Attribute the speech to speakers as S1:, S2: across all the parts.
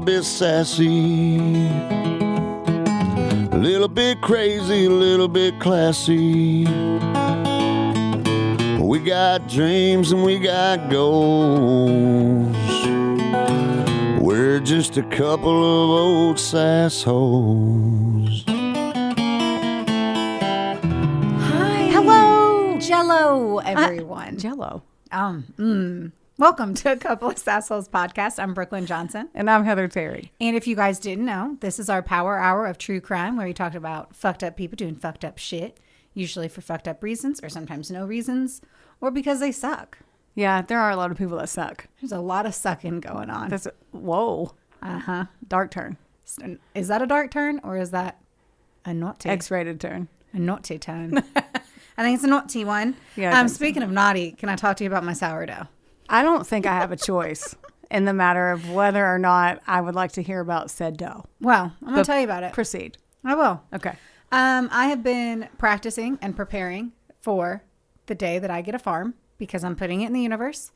S1: bit sassy, a little bit crazy, a little bit classy. We got dreams and we got goals. We're just a couple of old sassholes.
S2: Hi. Hello. Jello, everyone.
S3: Jello.
S2: Welcome to A Couple of Sassholes podcast. I'm Brooklyn Johnson.
S3: And I'm Heather Terry.
S2: And if you guys didn't know, this is our power hour of true crime where we talked about fucked up people doing fucked up shit, usually for fucked up reasons or sometimes no reasons, or because they suck.
S3: Yeah, there are a lot of people that suck.
S2: There's a lot of sucking going on.
S3: Whoa.
S2: Uh-huh.
S3: Dark turn.
S2: Is that a dark turn or is that a naughty?
S3: X-rated turn.
S2: A naughty turn. I think it's a naughty one.
S3: Yeah.
S2: Speaking of naughty, can I talk to you about my sourdough?
S3: I don't think I have a choice in the matter of whether or not I would like to hear about said dough.
S2: Well, I'm going to tell you about it.
S3: Proceed.
S2: I will.
S3: Okay.
S2: I have been practicing and preparing for the day that I get a farm because I'm putting it in the universe.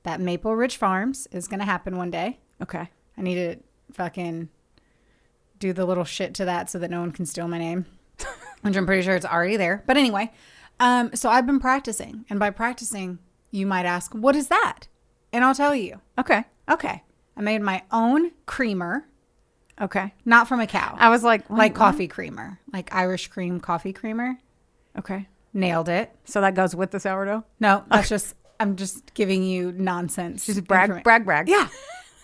S2: That Maple Ridge Farms is going to happen one day.
S3: Okay.
S2: I need to fucking do the little shit to that so that no one can steal my name, which I'm pretty sure it's already there. But anyway, so I've been practicing. And by practicing, you might ask, what is that? And I'll tell you.
S3: Okay.
S2: Okay. I made my own creamer.
S3: Okay.
S2: Not from a cow.
S3: I was like,
S2: like coffee creamer, like Irish cream coffee creamer.
S3: Okay.
S2: Nailed it.
S3: So that goes with the sourdough?
S2: No, that's just, I'm just giving you nonsense.
S3: Just brag.
S2: Yeah.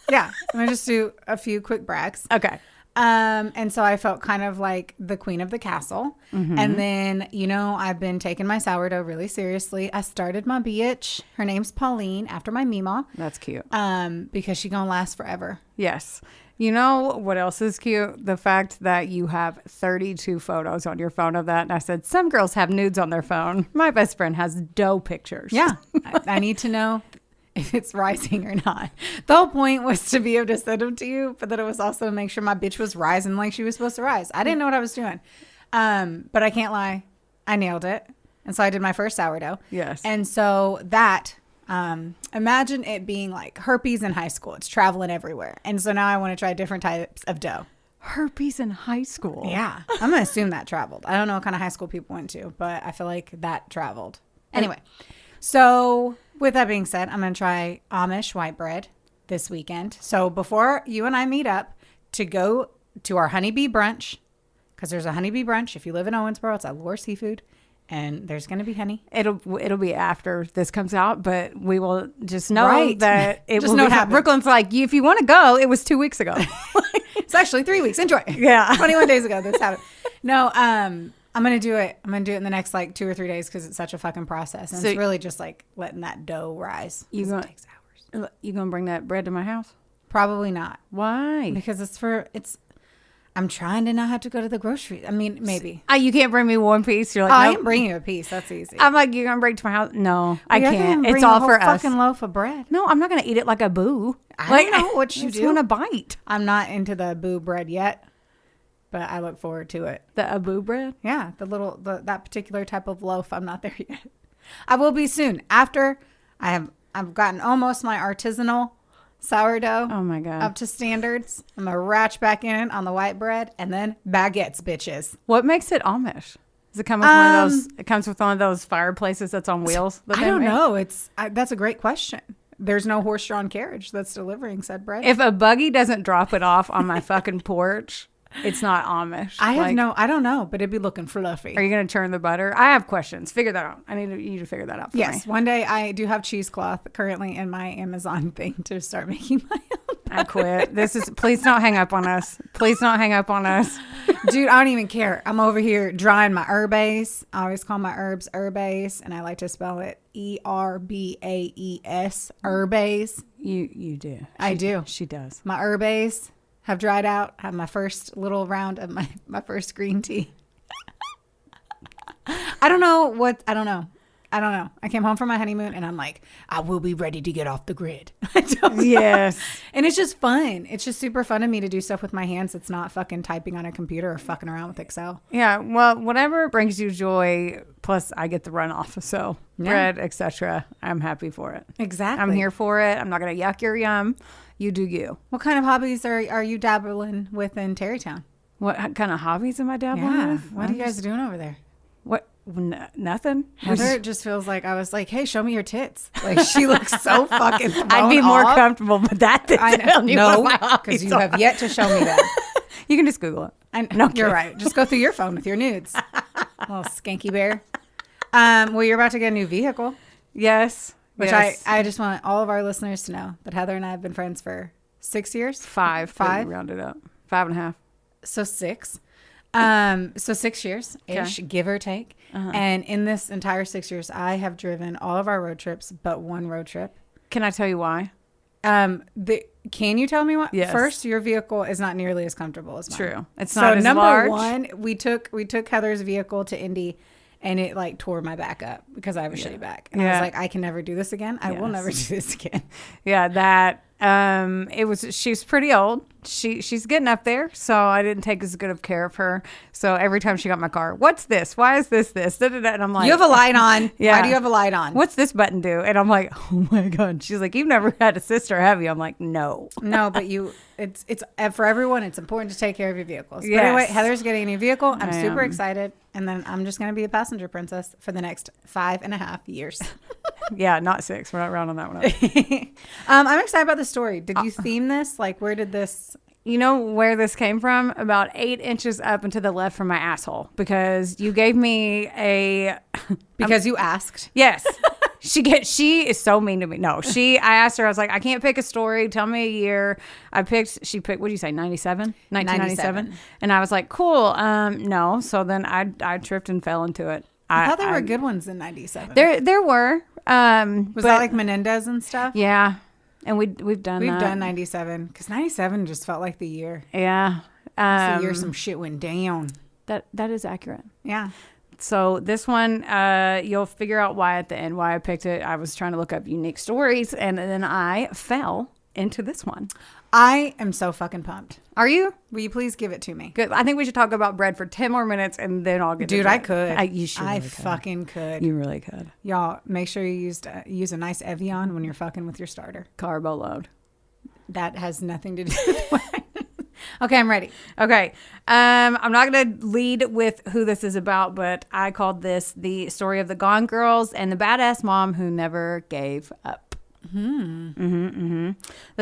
S2: Yeah. I'm going to just do a few quick brags.
S3: Okay.
S2: And so I felt kind of like the queen of the castle.
S3: Mm-hmm.
S2: And then, I've been taking my sourdough really seriously. I started my bitch. Her name's Pauline, after my Meemaw.
S3: That's cute.
S2: Because she gonna last forever.
S3: Yes. You know what else is cute? The fact that you have 32 photos on your phone of that. And I said, some girls have nudes on their phone. My best friend has dough pictures.
S2: Yeah. I need to know if it's rising or not. The whole point was to be able to send them to you, but then it was also to make sure my bitch was rising like she was supposed to rise. I didn't know what I was doing. But I can't lie. I nailed it. And so I did my first sourdough.
S3: Yes.
S2: And so that, imagine it being like herpes in high school. It's traveling everywhere. And so now I want to try different types of dough.
S3: Herpes in high school.
S2: Yeah. I'm going to assume that traveled. I don't know what kind of high school people went to, but I feel like that traveled. Anyway, so with that being said, I'm going to try Amish white bread this weekend. So before you and I meet up to go to our honeybee brunch, because there's a honeybee brunch. If you live in Owensboro, it's at Llers Seafood, and there's going to be honey.
S3: It'll be after this comes out, but we will just know that it
S2: just
S3: will
S2: know
S3: be
S2: it happened.
S3: Brooklyn's like, if you want to go, it was 2 weeks ago.
S2: It's actually 3 weeks. Enjoy.
S3: Yeah.
S2: 21 days ago this happened. No, I'm going to do it. I'm going to do it in the next like 2 or 3 days because it's such a fucking process. And
S3: So
S2: it's really just like letting that dough rise. It takes hours.
S3: You gonna bring that bread to my house?
S2: Probably not.
S3: Why?
S2: Because I'm trying to not have to go to the grocery. I mean, maybe.
S3: You can't bring me one piece. You're like,
S2: I
S3: nope.
S2: am bringing you a piece. That's easy.
S3: I'm like, you're gonna bring it to my house? No, I
S2: You're
S3: can't.
S2: gonna
S3: It's
S2: bring
S3: all
S2: a whole
S3: for us.
S2: fucking loaf of bread.
S3: No, I'm not gonna eat it like a boo.
S2: I don't know what you
S3: just
S2: do.
S3: want to bite
S2: I'm not into the boo bread yet, but I look forward to it.
S3: the abu bread.
S2: Yeah, that particular type of loaf. I'm not there yet. I will be soon. After I've gotten almost my artisanal sourdough.
S3: Oh my god,
S2: up to standards. I'm gonna ratch back in on the white bread and then baguettes, bitches.
S3: what makes it Amish? Does it come with one of those? It comes with one of those fireplaces that's on wheels.
S2: I don't know. That's a great question. There's no horse-drawn carriage that's delivering said bread.
S3: If a buggy doesn't drop it off on my fucking porch, it's not Amish.
S2: I don't know, but it'd be looking fluffy.
S3: Are you going to churn the butter? I have questions. Figure that out. I need you to figure that out for me.
S2: Yes, one day I do have cheesecloth currently in my Amazon thing to start making my own.
S3: I quit. Please don't hang up on us. Please don't hang up on us.
S2: Dude, I don't even care. I'm over here drying my herbase. I always call my herbs herbase, and I like to spell it ERBAES, herbase.
S3: You do.
S2: I do.
S3: She does.
S2: My herbase have dried out. I have my first little round of my first green tea. I don't know. I don't know. I came home from my honeymoon and I'm like, I will be ready to get off the grid.
S3: Yes.
S2: And it's just fun. It's just super fun to me to do stuff with my hands. It's not fucking typing on a computer or fucking around with Excel.
S3: Yeah. Well, whatever brings you joy, plus I get the run off. So bread, etc. I'm happy for it.
S2: Exactly.
S3: I'm here for it. I'm not going to yuck your yum. You do you.
S2: What kind of hobbies are you dabbling with in Terrytown?
S3: What kind of hobbies am I dabbling with?
S2: What are you guys doing over there?
S3: What? Nothing.
S2: Heather just feels like I was like, hey, show me your tits. Like she looks so fucking thrown
S3: I'd be more
S2: off.
S3: comfortable with that than telling you
S2: No,
S3: what my
S2: because
S3: hobbies
S2: you
S3: are.
S2: have yet to show me that.
S3: You can just Google it.
S2: No, you're right. Just go through your phone with your nudes. Little skanky bear. Well, you're about to get a new vehicle.
S3: Yes.
S2: Which
S3: yes.
S2: I just want all of our listeners to know that Heather and I have been friends for 6 years.
S3: Five. Round it up. 5.5.
S2: So 6. So 6 years ish,
S3: Okay.
S2: give or take. And in this entire 6 years, I have driven all of our road trips but one road trip.
S3: Can I tell you why?
S2: Can you tell me what?
S3: Yes.
S2: First, your vehicle is not nearly as comfortable as mine.
S3: True. It's
S2: So
S3: not as
S2: number
S3: large.
S2: one, we took Heather's vehicle to Indy, and it like tore my back up because I have a shitty back. And I was like, I can never do this again. I will never do this again.
S3: Yeah, that she's pretty old. She's getting up there, so I didn't take as good of care of her. So every time she got in my car, what's this? Why is this? Da, da, da. And I'm like,
S2: You have a light on.
S3: Yeah.
S2: Why do you have a light on?
S3: What's this button do? And I'm like, oh my God. She's like, you've never had a sister, have you? I'm like, no.
S2: No, but it's for everyone. It's important to take care of your vehicles. But
S3: Yes.
S2: anyway, Heather's getting a new vehicle. I'm
S3: I
S2: super
S3: am.
S2: excited. And then I'm just going to be a passenger princess for the next 5.5 years.
S3: Yeah, not 6. We're not rounding that one up.
S2: I'm excited about the story. Did you theme this? Like, where did this...
S3: You know where this came from? About 8 inches up and to the left from my asshole, because you gave me a...
S2: Because you asked.
S3: Yes. She is so mean to me. No, I asked her, I was like, I can't pick a story. Tell me a year. She picked, what did you say? 97? 1997. And I was like, cool. No. So then I tripped and fell into it.
S2: I thought there were good ones in 97.
S3: There were.
S2: Was that like Menendez and stuff?
S3: Yeah. And we've done
S2: We've
S3: that.
S2: done 97 because 97 just felt like the year.
S3: Yeah.
S2: It's the year some shit went down.
S3: That is accurate.
S2: Yeah.
S3: So this one, you'll figure out why at the end, why I picked it. I was trying to look up unique stories, and then I fell into this one.
S2: I am so fucking pumped.
S3: Are you?
S2: Will you please give it to me?
S3: Good. I think we should talk about bread for 10 more minutes, and then I'll get to
S2: Dude,
S3: bread.
S2: I could.
S3: You should.
S2: I
S3: really could.
S2: fucking could.
S3: You really could.
S2: Y'all, make sure you use a nice Evian when you're fucking with your starter.
S3: Carbo load.
S2: That has nothing to do with wine. Okay, I'm ready.
S3: Okay. I'm not going to lead with who this is about, but I called this the story of the Gone Girls and the badass mom who never gave up. The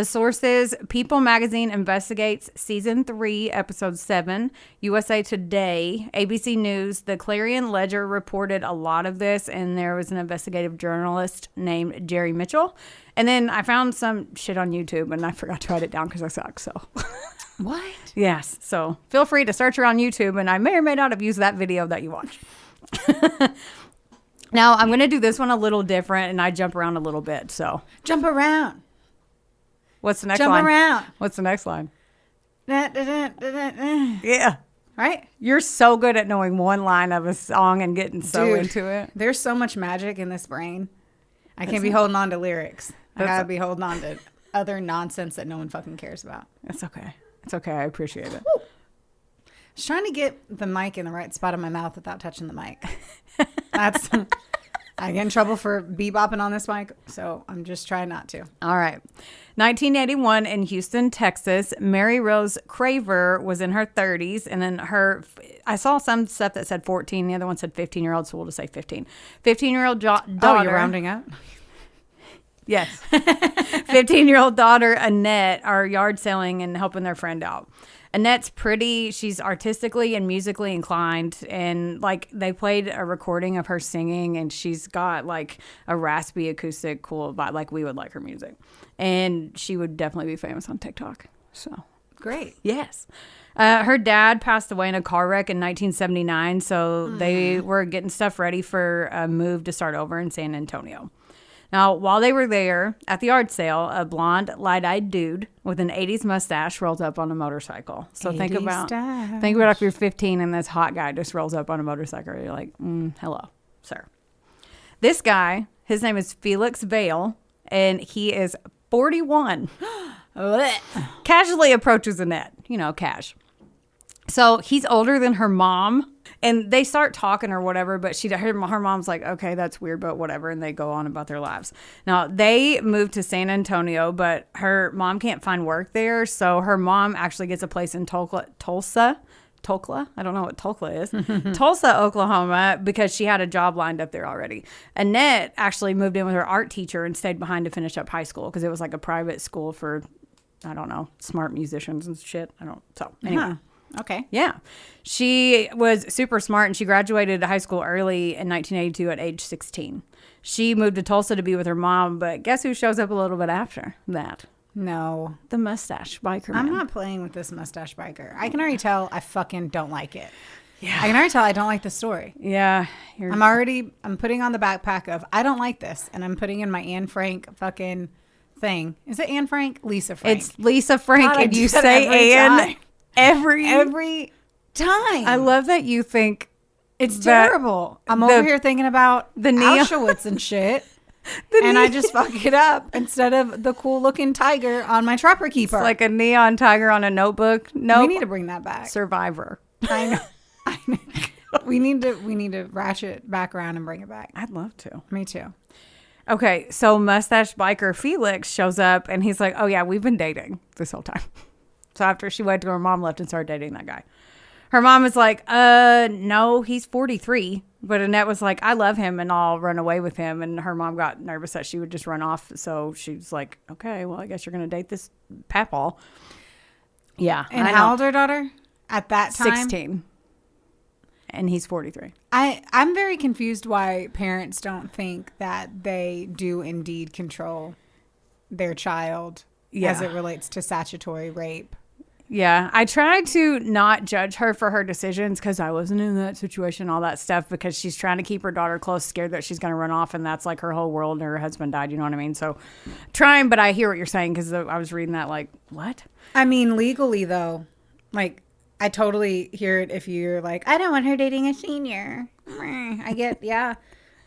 S3: sources: People Magazine Investigates Season 3, Episode 7, USA Today, ABC News, the Clarion Ledger reported a lot of this, and there was an investigative journalist named Jerry Mitchell. And then I found some shit on YouTube, and I forgot to write it down because I suck, so...
S2: What?
S3: Yes. So feel free to search around YouTube, and I may or may not have used that video that you watched. Now, I'm going to do this one a little different, and I jump around a little bit. So
S2: Jump around.
S3: what's the next
S2: Jump
S3: line?
S2: around.
S3: What's the next line?
S2: Da, da, da, da, da, da.
S3: Yeah.
S2: Right?
S3: You're so good at knowing one line of a song and getting so
S2: Dude,
S3: into it.
S2: There's so much magic in this brain. I can't be holding on to lyrics. I gotta be holding on to other nonsense that no one fucking cares about.
S3: It's okay. It's okay. I appreciate it.
S2: I was trying to get the mic in the right spot of my mouth without touching the mic. I get in trouble for bebopping on this mic, so I'm just trying not to.
S3: All right. 1981 in Houston, Texas, Mary Rose Craver was in her 30s. And then I saw some stuff that said 14. The other one said 15-year-old, so we'll just say 15. 15-year-old daughter.
S2: Oh, you're rounding up?
S3: Yes. 15-year-old daughter, Annette, are yard selling and helping their friend out. Annette's pretty. She's artistically and musically inclined. And like they played a recording of her singing, and she's got like a raspy acoustic cool vibe. Like we would like her music. And she would definitely be famous on TikTok. So
S2: Great.
S3: yes. Her dad passed away in a car wreck in 1979. So they were getting stuff ready for a move to start over in San Antonio. Now, while they were there at the yard sale, a blonde, light-eyed dude with an 80s mustache rolls up on a motorcycle. So think about if you're 15 and this hot guy just rolls up on a motorcycle. You're like, hello, sir. This guy, his name is Felix Vail, and he is 41. Casually approaches Annette, cash. So he's older than her mom, and they start talking or whatever, but her mom's like, okay, that's weird, but whatever, and they go on about their lives. Now, they moved to San Antonio, but her mom can't find work there, so her mom actually gets a place in Tulsa. I don't know what Tulsa is. Tulsa, Oklahoma, because she had a job lined up there already. Annette actually moved in with her art teacher and stayed behind to finish up high school because it was like a private school for, I don't know, smart musicians and shit. So anyway.
S2: Huh. Okay.
S3: Yeah. She was super smart and she graduated high school early in 1982 at age 16. She moved to Tulsa to be with her mom, but guess who shows up a little bit after that?
S2: No.
S3: The mustache biker man.
S2: I'm not playing with this mustache biker. I can already tell I fucking don't like it. Yeah. I can already tell I don't like the story.
S3: Yeah.
S2: I'm putting on the backpack of I don't like this, and I'm putting in my Anne Frank fucking thing. Is it Anne Frank? Lisa Frank.
S3: It's Lisa Frank,
S2: God,
S3: and you say Anne every time. I love that you think
S2: it's terrible. I'm over here thinking about
S3: the
S2: Auschwitz and shit. And I just fuck it up instead of the cool looking tiger on my Trapper Keeper.
S3: It's like a neon tiger on a notebook. No,
S2: we need to bring that back.
S3: Survivor.
S2: I know. We need to ratchet back around and bring it back.
S3: I'd love to.
S2: Me too.
S3: Okay, so mustache biker Felix shows up and he's like, "Oh yeah, we've been dating this whole time." So after she went to her mom, left and started dating that guy. Her mom is like, no, he's 43. But Annette was like, I love him and I'll run away with him. And her mom got nervous that she would just run off. So she's like, okay, well, I guess you're going to date this papal. Yeah.
S2: And how old her daughter at that time?
S3: 16. And he's 43.
S2: I'm very confused why parents don't think that they do indeed control their child as it relates to statutory rape.
S3: Yeah, I tried to not judge her for her decisions because I wasn't in that situation, all that stuff, because she's trying to keep her daughter close, scared that she's going to run off, and that's like her whole world, and her husband died, you know what I mean? So trying, but I hear what you're saying because I was reading that like, what?
S2: I mean, legally, though, like, I totally hear it if you're like, I don't want her dating a senior. I get, yeah.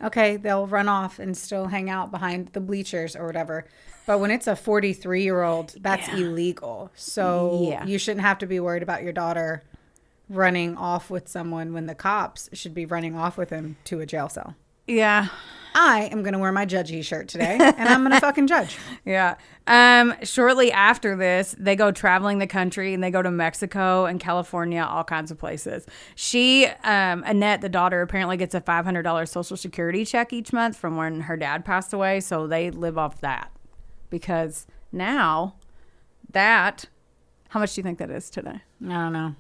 S2: Okay, they'll run off and still hang out behind the bleachers or whatever. But when it's a 43-year-old, that's illegal. So you shouldn't have to be worried about your daughter running off with someone when the cops should be running off with him to a jail cell.
S3: Yeah.
S2: I am going to wear my judgy shirt today, and I'm going to fucking judge.
S3: Yeah. Shortly after this, they go traveling the country, and they go to Mexico and California, all kinds of places. Annette, the daughter, apparently gets a $500 Social Security check each month from when her dad passed away, so they live off that. Because now, how much do you think that is today?
S2: I don't know.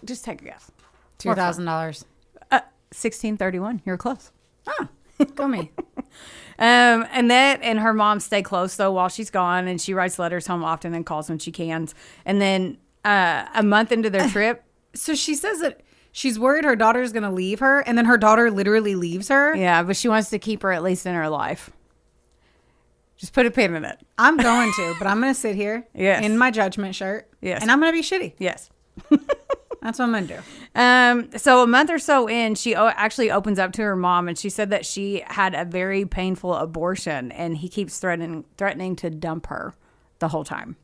S3: Just take a guess.
S2: $2,000.
S3: $1,631. You're close.
S2: Oh, go me.
S3: Annette and her mom stay close though while she's gone, and she writes letters home often and calls when she can. And then a month into their trip,
S2: so she says that she's worried her daughter's going to leave her, and then her daughter literally leaves her.
S3: Yeah, but she wants to keep her at least in her life. Just put a pin in it.
S2: I'm going to, but I'm going to sit here in my judgment shirt.
S3: Yes.
S2: And I'm going to be shitty.
S3: Yes.
S2: That's what I'm going to do.
S3: So a month or so in, she actually opens up to her mom, and she said that she had a very painful abortion, and he keeps threatening to dump her the whole time.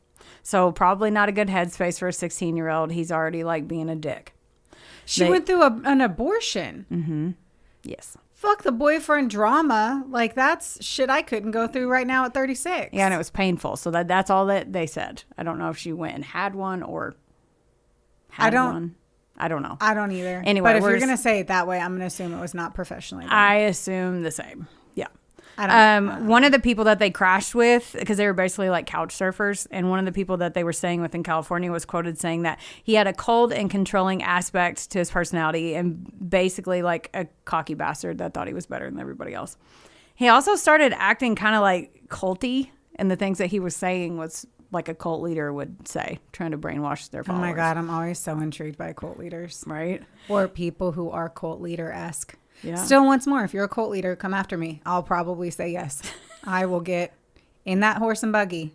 S3: So probably not a good headspace for a 16-year-old. He's already like being a dick.
S2: She went through an abortion.
S3: Mm-hmm. Yes.
S2: Fuck the boyfriend drama. Like, that's shit I couldn't go through right now at 36.
S3: Yeah, and it was painful. So that's all that they said. I don't know if she went and had one or one. I don't know.
S2: I don't either.
S3: Anyway,
S2: but if you're going to say it that way, I'm going to assume it was not professionally done.
S3: I assume the same. Yeah.
S2: I don't
S3: one of the people that they crashed with, because they were basically like couch surfers, and one of the people that they were staying with in California was quoted saying that he had a cold and controlling aspect to his personality, and basically like a cocky bastard that thought he was better than everybody else. He also started acting kind of like culty, and the things that he was saying was like a cult leader would say, trying to brainwash their followers.
S2: Oh my God, I'm always so intrigued by cult leaders.
S3: Right?
S2: Or people who are cult leader-esque.
S3: Yeah.
S2: Still, once more, if you're a cult leader, come after me. I'll probably say yes. I will get in that horse and buggy.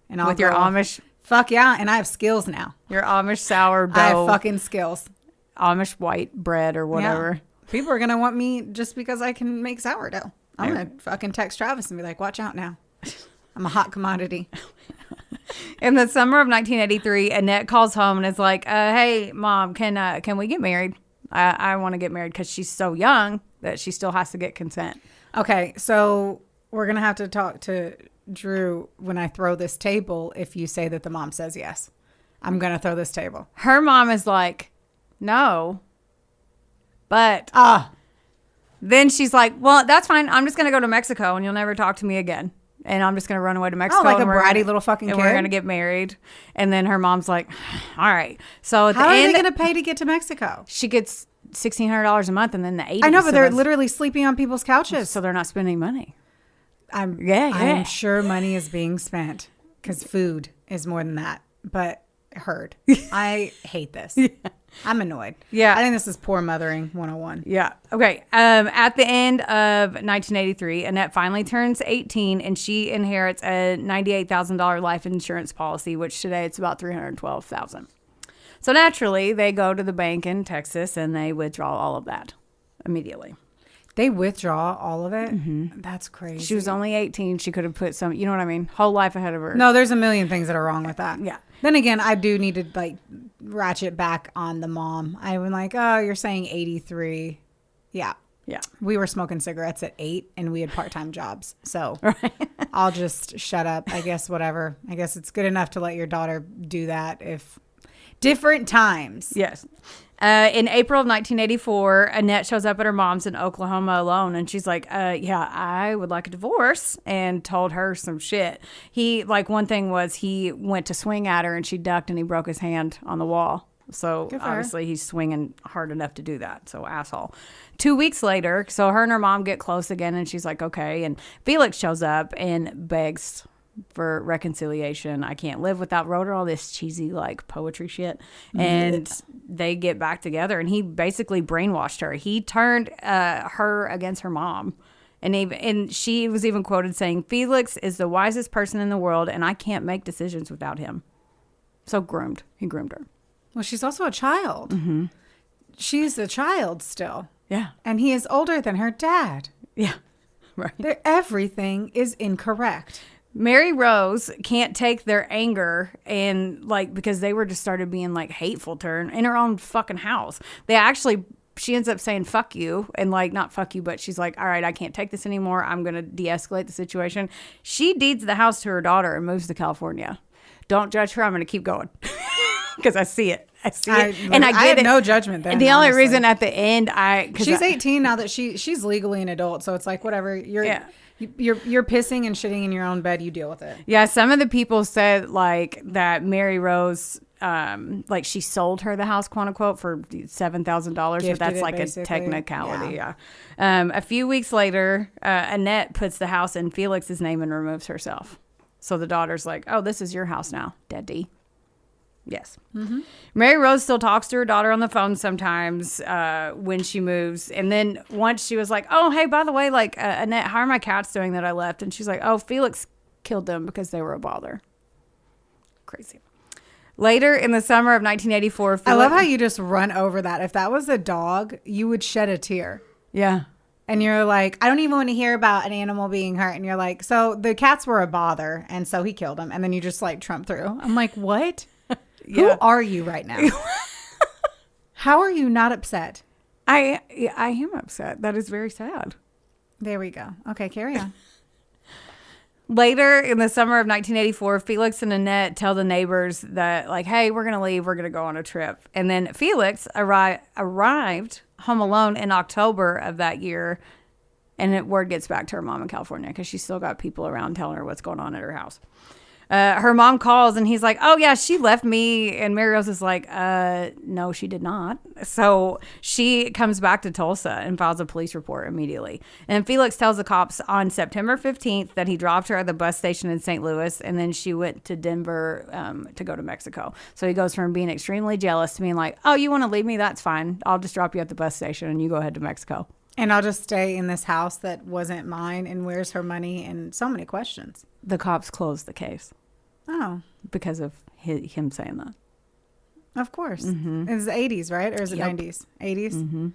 S2: And I'll
S3: with your Amish.
S2: Fuck yeah. And I have skills now.
S3: Your Amish sourdough.
S2: I have fucking skills.
S3: Amish white bread or whatever.
S2: Yeah. People are going to want me just because I can make sourdough. I'm going to fucking text Travis and be like, watch out now. I'm a hot commodity.
S3: In the summer of 1983, Annette calls home and is like, hey, Mom, can we get married? I want to get married because she's so young that she still has to get consent.
S2: Okay, so we're going to have to talk to Drew when I throw this table if you say that the mom says yes. I'm going to throw this table.
S3: Her mom is like, no. But then she's like, well, that's fine. I'm just going to go to Mexico and you'll never talk to me again. And I'm just going to run away to Mexico.
S2: Oh, like a bratty little fucking kid.
S3: And we're going to get married. And then her mom's like, all right. So at
S2: How
S3: the
S2: are
S3: end,
S2: they going to pay to get to Mexico?
S3: she gets $1,600 a month and then the 80.
S2: I know, but they're literally sleeping on people's couches.
S3: So they're not spending money.
S2: I'm sure money is being spent because food is more than that. But heard. I hate this. Yeah. I'm annoyed.
S3: Yeah.
S2: I think this is poor mothering 101.
S3: Yeah. Okay. At the end of 1983, Annette finally turns 18 and she inherits a $98,000 life insurance policy, which today it's about $312,000. So naturally, they go to the bank in Texas and they withdraw all of that immediately.
S2: They withdraw all of it? Mm-hmm. That's crazy.
S3: She was only 18. She could have put some, you know what I mean? Whole life ahead of her.
S2: No, there's a million things that are wrong with that.
S3: Yeah.
S2: Then again, I do need to like ratchet back on the mom. I was like, oh, you're saying 83. Yeah.
S3: Yeah.
S2: We were smoking cigarettes at 8 and we had part-time jobs. So I'll just shut up. I guess whatever. I guess it's good enough to let your daughter do that if different times.
S3: Yes. In April of 1984, Annette shows up at her mom's in Oklahoma alone. And she's like, yeah, I would like a divorce, and told her some shit. One thing was he went to swing at her and she ducked and he broke his hand on the wall. So obviously he's swinging hard enough to do that. So asshole. 2 weeks later, so her and her mom get close again and she's like, okay. And Felix shows up and begs for reconciliation. I can't live without rder, all this cheesy like poetry shit. And they get back together and he basically brainwashed her. He turned her against her mom. And she was even quoted saying, Felix is the wisest person in the world and I can't make decisions without him. So he groomed her.
S2: Well, she's also a child. Mm-hmm. She's a child still.
S3: Yeah.
S2: And he is older than her dad.
S3: Yeah. Right.
S2: Everything is incorrect.
S3: Mary Rose can't take their anger and because they were just started being hateful to her in her own fucking house. She ends up saying fuck you and not fuck you, but she's like, all right, I can't take this anymore. I'm going to de-escalate the situation. She deeds the house to her daughter and moves to California. Don't judge her. I'm going to keep going because I see it. I
S2: had no judgment there.
S3: And the only reason at the end,
S2: she's 18 now that she's legally an adult. So it's like, whatever You're pissing and shitting in your own bed. You deal with it.
S3: Yeah, some of the people said that Mary Rose, she sold her the house, quote unquote, for $7,000, but that's a technicality. Yeah. A few weeks later, Annette puts the house in Felix's name and removes herself. So the daughter's like, "Oh, this is your house now, Daddy." Yes. Mm-hmm. Mary Rose still talks to her daughter on the phone sometimes when she moves. And then once she was like, oh, hey, by the way, Annette, how are my cats doing that I left? And she's like, oh, Felix killed them because they were a bother. Crazy. Later in the summer of 1984.
S2: I love how you just run over that. If that was a dog, you would shed a tear.
S3: Yeah.
S2: And you're like, I don't even want to hear about an animal being hurt. And you're like, so the cats were a bother. And so he killed them. And then you just trump through. I'm like, what? Yeah. Who are you right now? How are you not upset?
S3: I am upset. That is very sad.
S2: There we go. Okay, carry on.
S3: Later in the summer of 1984, Felix and Annette tell the neighbors that, hey, we're going to leave. We're going to go on a trip. And then Felix arrived home alone in October of that year. And word gets back to her mom in California because she's still got people around telling her what's going on at her house. Her mom calls and he's like, oh yeah, she left me. And Mary Rose is like, no, she did not. So she comes back to Tulsa and files a police report immediately. And Felix tells the cops on September 15th that he dropped her at the bus station in St. Louis. And then she went to Denver to go to Mexico. So he goes from being extremely jealous to being like, oh, you want to leave me? That's fine. I'll just drop you at the bus station and you go ahead to Mexico.
S2: And I'll just stay in this house that wasn't mine. And where's her money? And so many questions.
S3: The cops closed the case.
S2: Oh.
S3: Because of him saying that.
S2: Of course. Mm-hmm. It's the 80s, right? Or is it 90s? 80s? Mm-hmm.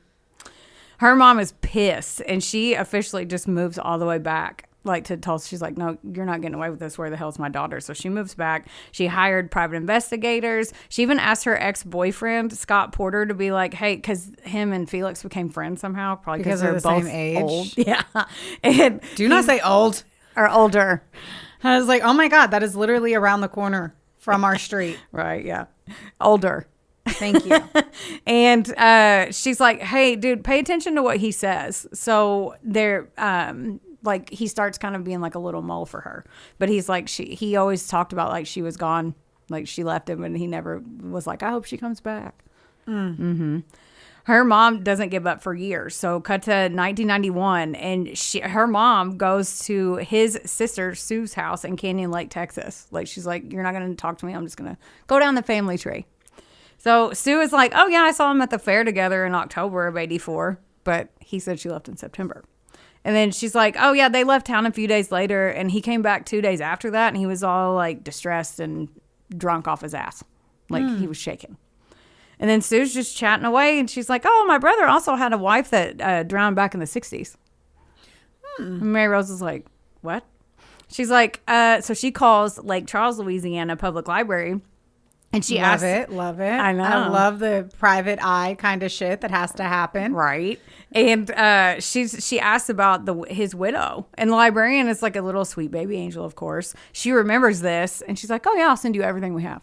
S3: Her mom is pissed, and she officially just moves all the way back, like to Tulsa. She's like, no, you're not getting away with this. Where the hell's my daughter? So she moves back. She hired private investigators. She even asked her ex-boyfriend, Scott Porter, to be like, hey, because him and Felix became friends somehow, probably because they're
S2: the
S3: both
S2: same age.
S3: old. Yeah. And
S2: Do not say old.
S3: or older.
S2: I was like, oh my God, that is literally around the corner from our street.
S3: Right, yeah. Older.
S2: Thank you.
S3: And she's like, hey, dude, pay attention to what he says. So they're like, he starts kind of being like a little mole for her. But he's like, he always talked about like she was gone, like she left him, and he never was like, I hope she comes back. Mm-hmm. Her mom doesn't give up for years. So cut to 1991, and her mom goes to his sister Sue's house in Canyon Lake, Texas. Like, she's like, you're not going to talk to me. I'm just going to go down the family tree. So Sue is like, oh yeah, I saw them at the fair together in October of 84, but he said she left in September. And then she's like, oh yeah, they left town a few days later, and he came back 2 days after that, and he was all like distressed and drunk off his ass. Like he was shaking. And then Sue's just chatting away, and she's like, oh, my brother also had a wife that drowned back in the 60s. And Mary Rose is like, what? She's like, so she calls Lake Charles, Louisiana Public Library, and she asks.
S2: Love it.
S3: I know.
S2: I love the private eye kind of shit that has to happen.
S3: Right. And she asks about his widow. And the librarian is like a little sweet baby angel, of course. She remembers this, and she's like, oh, yeah, I'll send you everything we have.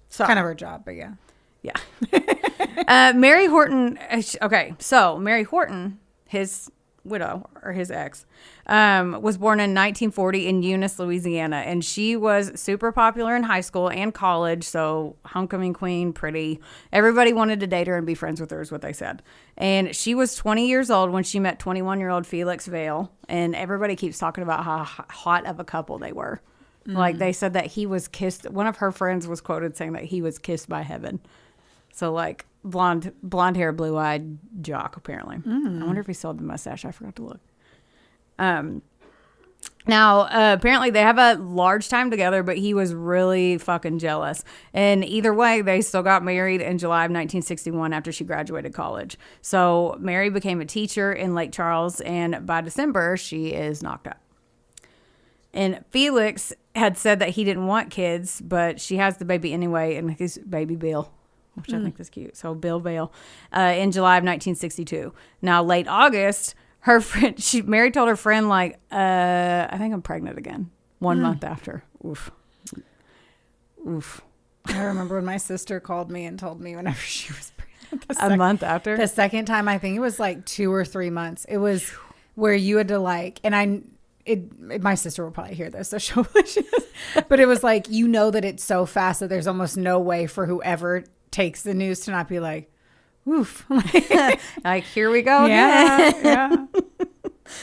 S3: So
S2: Kind of her job, but yeah.
S3: Yeah. Mary Horton. Okay. So Mary Horton, his widow or his ex, was born in 1940 in Eunice, Louisiana. And she was super popular in high school and college. So homecoming queen, pretty. Everybody wanted to date her and be friends with her is what they said. And she was 20 years old when she met 21-year-old Felix Vail. And everybody keeps talking about how hot of a couple they were. Like they said that he was kissed. One of her friends was quoted saying that he was kissed by heaven. So like blonde hair, blue eyed jock apparently. I wonder if he still had the mustache. I forgot to look. Now apparently they have a large time together, but he was really fucking jealous. And either way, they still got married in July of 1961 after she graduated college. So Mary became a teacher in Lake Charles, and by December she is knocked up. And Felix had said that he didn't want kids, but she has the baby anyway, and his baby Bill, which I think is cute. So Bill Vail, in July of 1962. Now, late August, her friend, Mary told her friend, like, I think I'm pregnant again. 1 month after. Oof.
S2: I remember when my sister called me and told me whenever she was pregnant.
S3: A month after?
S2: The second time, I think it was like 2 or 3 months. It was where you had to like, and my sister will probably hear this, so she'll but it was like, you know that it's so fast that there's almost no way for whoever takes the news to not be like, oof.
S3: Like, here we go again. Yeah.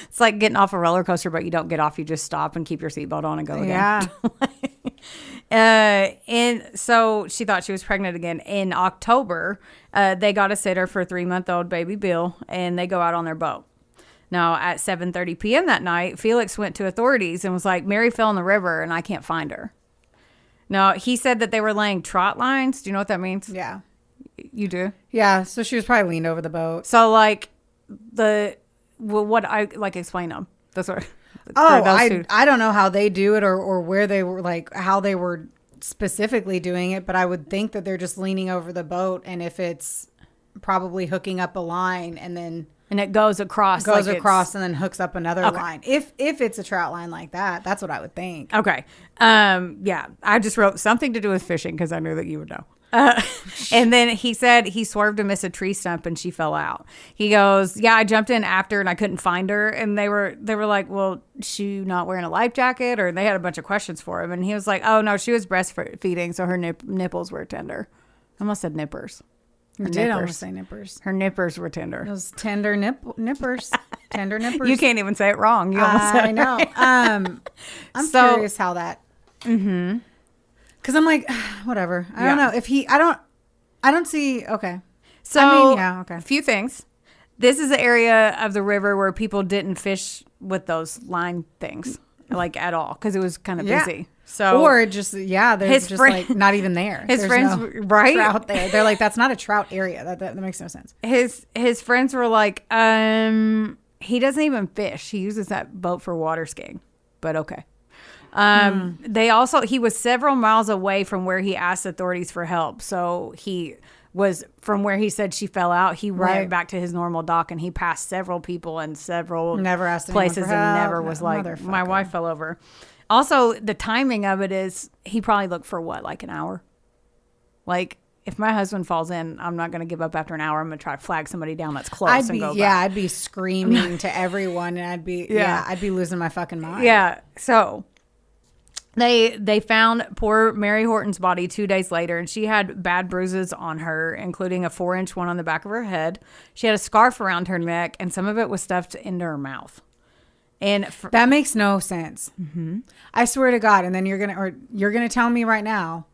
S3: It's like getting off a roller coaster, but you don't get off. You just stop and keep your seatbelt on and go again.
S2: Yeah.
S3: And so she thought she was pregnant again. In October, they got a sitter for 3-month-old baby Bill, and they go out on their boat. Now, at 7:30 p.m. that night, Felix went to authorities and was like, Mary fell in the river and I can't find her. Now, he said that they were laying trot lines. Do you know what that means?
S2: Yeah.
S3: You do?
S2: Yeah. So she was probably leaned over the boat.
S3: So, like, explain them. That's what.
S2: I don't know how they do it or where they were, like, how they were specifically doing it, but I would think that they're just leaning over the boat, and if it's probably hooking up a line and then.
S3: And it goes across.
S2: And then hooks up another line. If it's a trout line like that, that's what I would think.
S3: Okay. Yeah. I just wrote something to do with fishing because I knew that you would know. And then he said he swerved to miss a tree stump and she fell out. He goes, yeah, I jumped in after and I couldn't find her. And they were like, well, she not wearing a life jacket? Or they had a bunch of questions for him. And he was like, oh, no, she was breastfeeding. So her nipples were tender. I almost said nippers.
S2: You did almost say nippers.
S3: Her nippers were tender.
S2: Those tender nippers. Tender nippers.
S3: You can't even say it wrong. You almost said
S2: I know. I'm curious how that.
S3: Mm-hmm.
S2: Because I'm like, whatever. I don't know. If I don't see. Okay.
S3: So,
S2: I mean, yeah, okay.
S3: A few things. This is an area of the river where people didn't fish with those line things, like, at all, because it was kind of busy. So
S2: or just they're
S3: his
S2: just
S3: friend-
S2: like not even there.
S3: His
S2: There's
S3: friends,
S2: no
S3: right?
S2: trout there. They're like, that's not a trout area. That makes no sense.
S3: His friends were like, he doesn't even fish. He uses that boat for water skiing. But okay. He was several miles away from where he asked authorities for help. So he was from where he said she fell out. He went back to his normal dock, and he passed several people in several
S2: Never asked
S3: places
S2: anyone for
S3: and
S2: help.
S3: never was
S2: No,
S3: like, my
S2: motherfucker.
S3: wife fell over. Also, the timing of it is he probably looked for what, like an hour? Like, if my husband falls in, I'm not going to give up after an hour. I'm going to try to flag somebody down that's close and go back.
S2: I'd be screaming to everyone, and I'd be losing my fucking mind.
S3: Yeah. So they found poor Mary Horton's body 2 days later, and she had bad bruises on her, including a 4-inch one on the back of her head. She had a scarf around her neck, and some of it was stuffed into her mouth. And
S2: that makes no sense. Mm-hmm. I swear to God. And then you're gonna tell me right now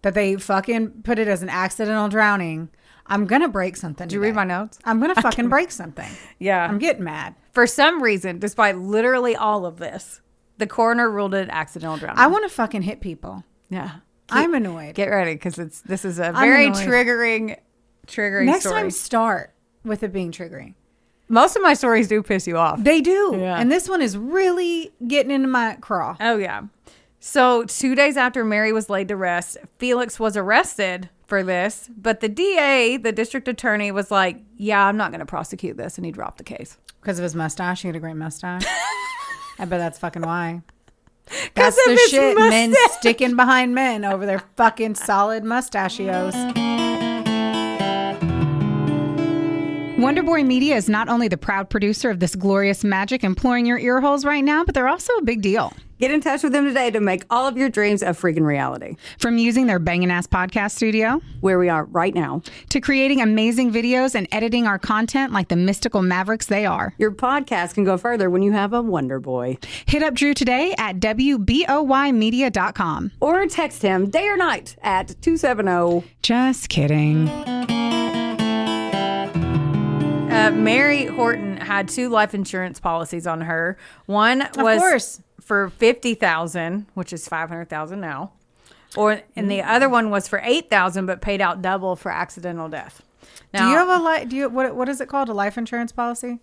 S2: that they fucking put it as an accidental drowning. I'm gonna break something.
S3: Did you read my notes?
S2: I'm gonna fucking break something.
S3: Yeah,
S2: I'm getting mad.
S3: For some reason, despite literally all of this, the coroner ruled it accidental drowning.
S2: I want to fucking hit people.
S3: Yeah,
S2: I'm annoyed.
S3: Get ready, because this is a very
S2: annoyed.
S3: triggering
S2: Next
S3: story.
S2: time, start with it being triggering.
S3: Most of my stories do piss you off.
S2: They do.
S3: Yeah.
S2: And this one is really getting into my craw.
S3: Oh, yeah. So 2 days after Mary was laid to rest, Felix was arrested for this. But the DA, the district attorney, was like, yeah, I'm not going to prosecute this. And he dropped the case.
S2: Because of his mustache. He had a great mustache. I bet that's fucking why. That's the
S3: his
S2: shit.
S3: mustache.
S2: Men sticking behind men over their fucking solid mustachios.
S4: Wonderboy Media is not only the proud producer of this glorious magic employing your ear holes right now, but they're also a big deal.
S3: Get in touch with them today to make all of your dreams a freaking reality.
S4: From using their bangin' ass podcast studio,
S3: Where we are right now,
S4: to creating amazing videos and editing our content like the mystical mavericks they are.
S3: your podcast can go further when you have a Wonder Boy.
S4: Hit up Drew today at WBOYmedia.com.
S3: Or text him day or night at 270.
S4: Just kidding.
S3: Mary Horton had 2 life insurance policies on her. One was
S2: Of course.
S3: for $50,000, which is $500,000 now. And the other one was for $8,000, but paid out double for accidental death. Now,
S2: Do you have what is it called? A life insurance policy?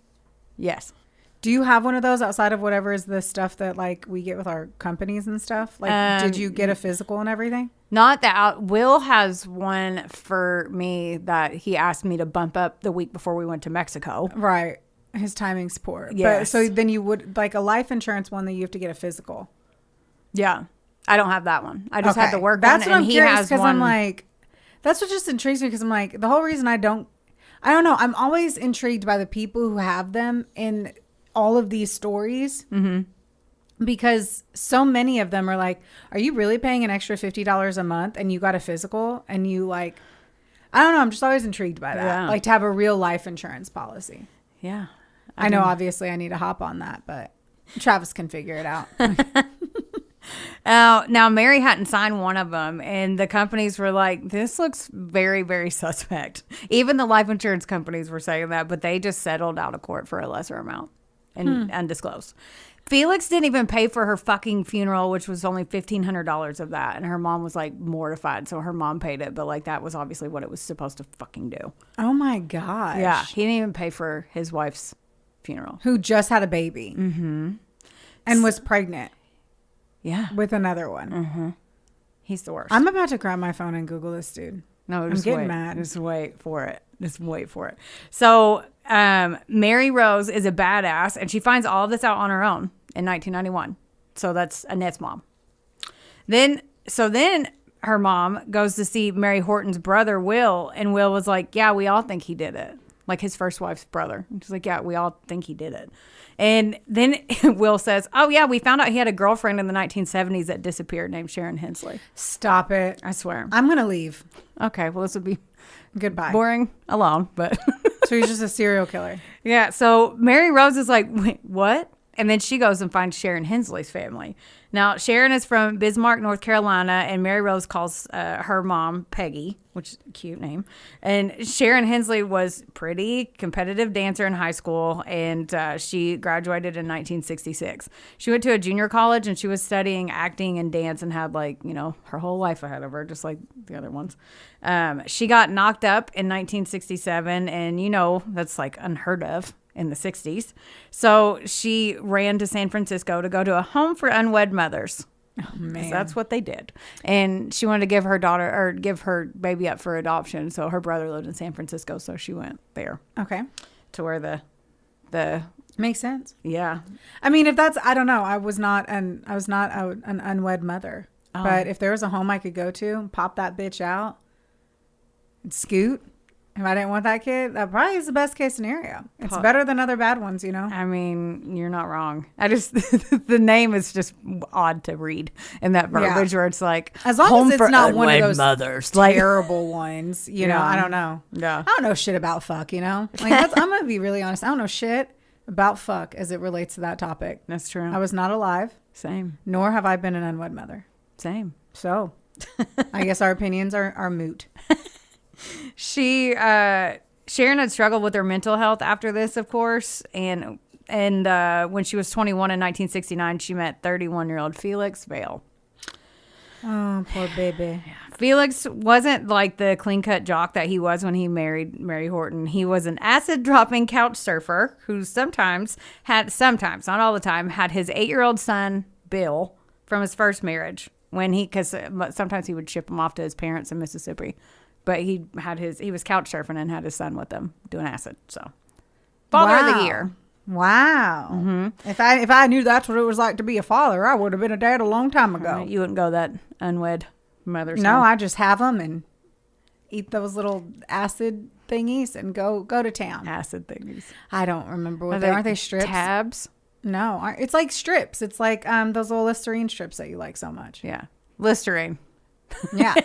S3: Yes.
S2: Do you have one of those outside of whatever is the stuff that like we get with our companies and stuff? Like, did you get a physical and everything?
S3: Not that. Will has one for me that he asked me to bump up the week before we went to Mexico.
S2: Right. His timing's poor.
S3: Yes.
S2: But so then you would like a life insurance one that you have to get a physical.
S3: Yeah. I don't have that one. I just had the work
S2: That's
S3: one,
S2: what
S3: and
S2: I'm
S3: he
S2: curious
S3: has
S2: because
S3: one.
S2: I'm like, that's what just intrigues me because I'm like, the whole reason I don't know. I'm always intrigued by the people who have them in all of these stories. Mm-hmm. Because so many of them are like, are you really paying an extra $50 a month and you got a physical and you like, I don't know. I'm just always intrigued by that.
S3: Yeah.
S2: Like to have a real life insurance policy.
S3: Yeah.
S2: I know obviously I need to hop on that, but Travis can figure it out.
S3: Now, Mary hadn't signed one of them, and the companies were like, this looks very, very suspect. Even the life insurance companies were saying that, but they just settled out of court for a lesser amount and undisclosed. Felix didn't even pay for her fucking funeral, which was only $1,500 of that. And her mom was like mortified. So her mom paid it. But like that was obviously what it was supposed to fucking do.
S2: Oh my gosh.
S3: Yeah. He didn't even pay for his wife's funeral.
S2: Who just had a baby. Mm-hmm. And was pregnant.
S3: Yeah.
S2: With another one.
S3: Mm-hmm. He's the worst.
S2: I'm about to grab my phone and Google this dude.
S3: No,
S2: I'm
S3: just
S2: getting
S3: wait.
S2: mad.
S3: Just wait for it. Just wait for it. So Mary Rose is a badass, and she finds all of this out on her own in 1991. So that's Annette's mom. Then her mom goes to see Mary Horton's brother, Will, and Will was like, yeah, we all think he did it. Like his first wife's brother. And she's like, yeah, we all think he did it. And then Will says, oh, yeah, we found out he had a girlfriend in the 1970s that disappeared named Sharon Hensley.
S2: Stop it.
S3: I swear.
S2: I'm going to leave.
S3: Okay, well, this would be
S2: Goodbye.
S3: boring alone, but...
S2: So he's just a serial killer.
S3: Yeah, so Mary Rose is like, wait, what? And then she goes and finds Sharon Hensley's family. Now, Sharon is from Bismarck, North Carolina, and Mary Rose calls her mom Peggy, which is a cute name. And Sharon Hensley was pretty competitive dancer in high school, and she graduated in 1966. She went to a junior college, and she was studying acting and dance and had, like, you know, her whole life ahead of her, just like the other ones. She got knocked up in 1967, and, you know, that's, like, unheard of in the 60s. So she ran to San Francisco to go to a home for unwed mothers.
S2: Oh, man.
S3: That's what they did. And she wanted to give her baby up for adoption. So her brother lived in San Francisco. So she went there.
S2: Okay.
S3: To where the
S2: Makes sense.
S3: yeah.
S2: I mean, if that's, I don't know. I was not an unwed mother.
S3: Oh.
S2: But if there was a home I could go to, pop that bitch out and scoot. If I didn't want that kid, that probably is the best case scenario. It's better than other bad ones, you know?
S3: I mean, you're not wrong. I just, the name is just odd to read in that verbiage where it's like,
S2: as long
S3: home
S2: as
S3: for
S2: it's not one of
S3: unwed
S2: those
S3: mothers.
S2: terrible ones, you know,
S3: Yeah.
S2: I don't know.
S3: Yeah.
S2: I don't know shit about fuck, you know? Like, I'm going to be really honest. I don't know shit about fuck as it relates to that topic.
S3: That's true.
S2: I was not alive,
S3: Same.
S2: nor have I been an unwed mother.
S3: Same.
S2: So I guess our opinions are moot.
S3: Sharon had struggled with her mental health after this, of course, and when she was 21 in 1969, she met 31-year-old Felix Vail.
S2: Oh, poor baby.
S3: Felix wasn't like the clean-cut jock that he was when he married Mary Horton. He was an acid-dropping couch surfer who sometimes, not all the time, had his 8-year-old son, Bill, from his first marriage. Because sometimes he would ship him off to his parents in Mississippi. But he was couch surfing and had his son with him doing acid. So, father of the year.
S2: Wow. Mm-hmm. If I knew that's what it was like to be a father, I would have been a dad a long time ago.
S3: You wouldn't go that unwed mother's
S2: No,
S3: home.
S2: I just have them and eat those little acid thingies and go to town.
S3: Acid things.
S2: I don't remember what they are. Aren't they strips?
S3: Tabs?
S2: No, it's like strips. It's like those little Listerine strips that you like so much.
S3: Yeah. Listerine.
S2: Yeah.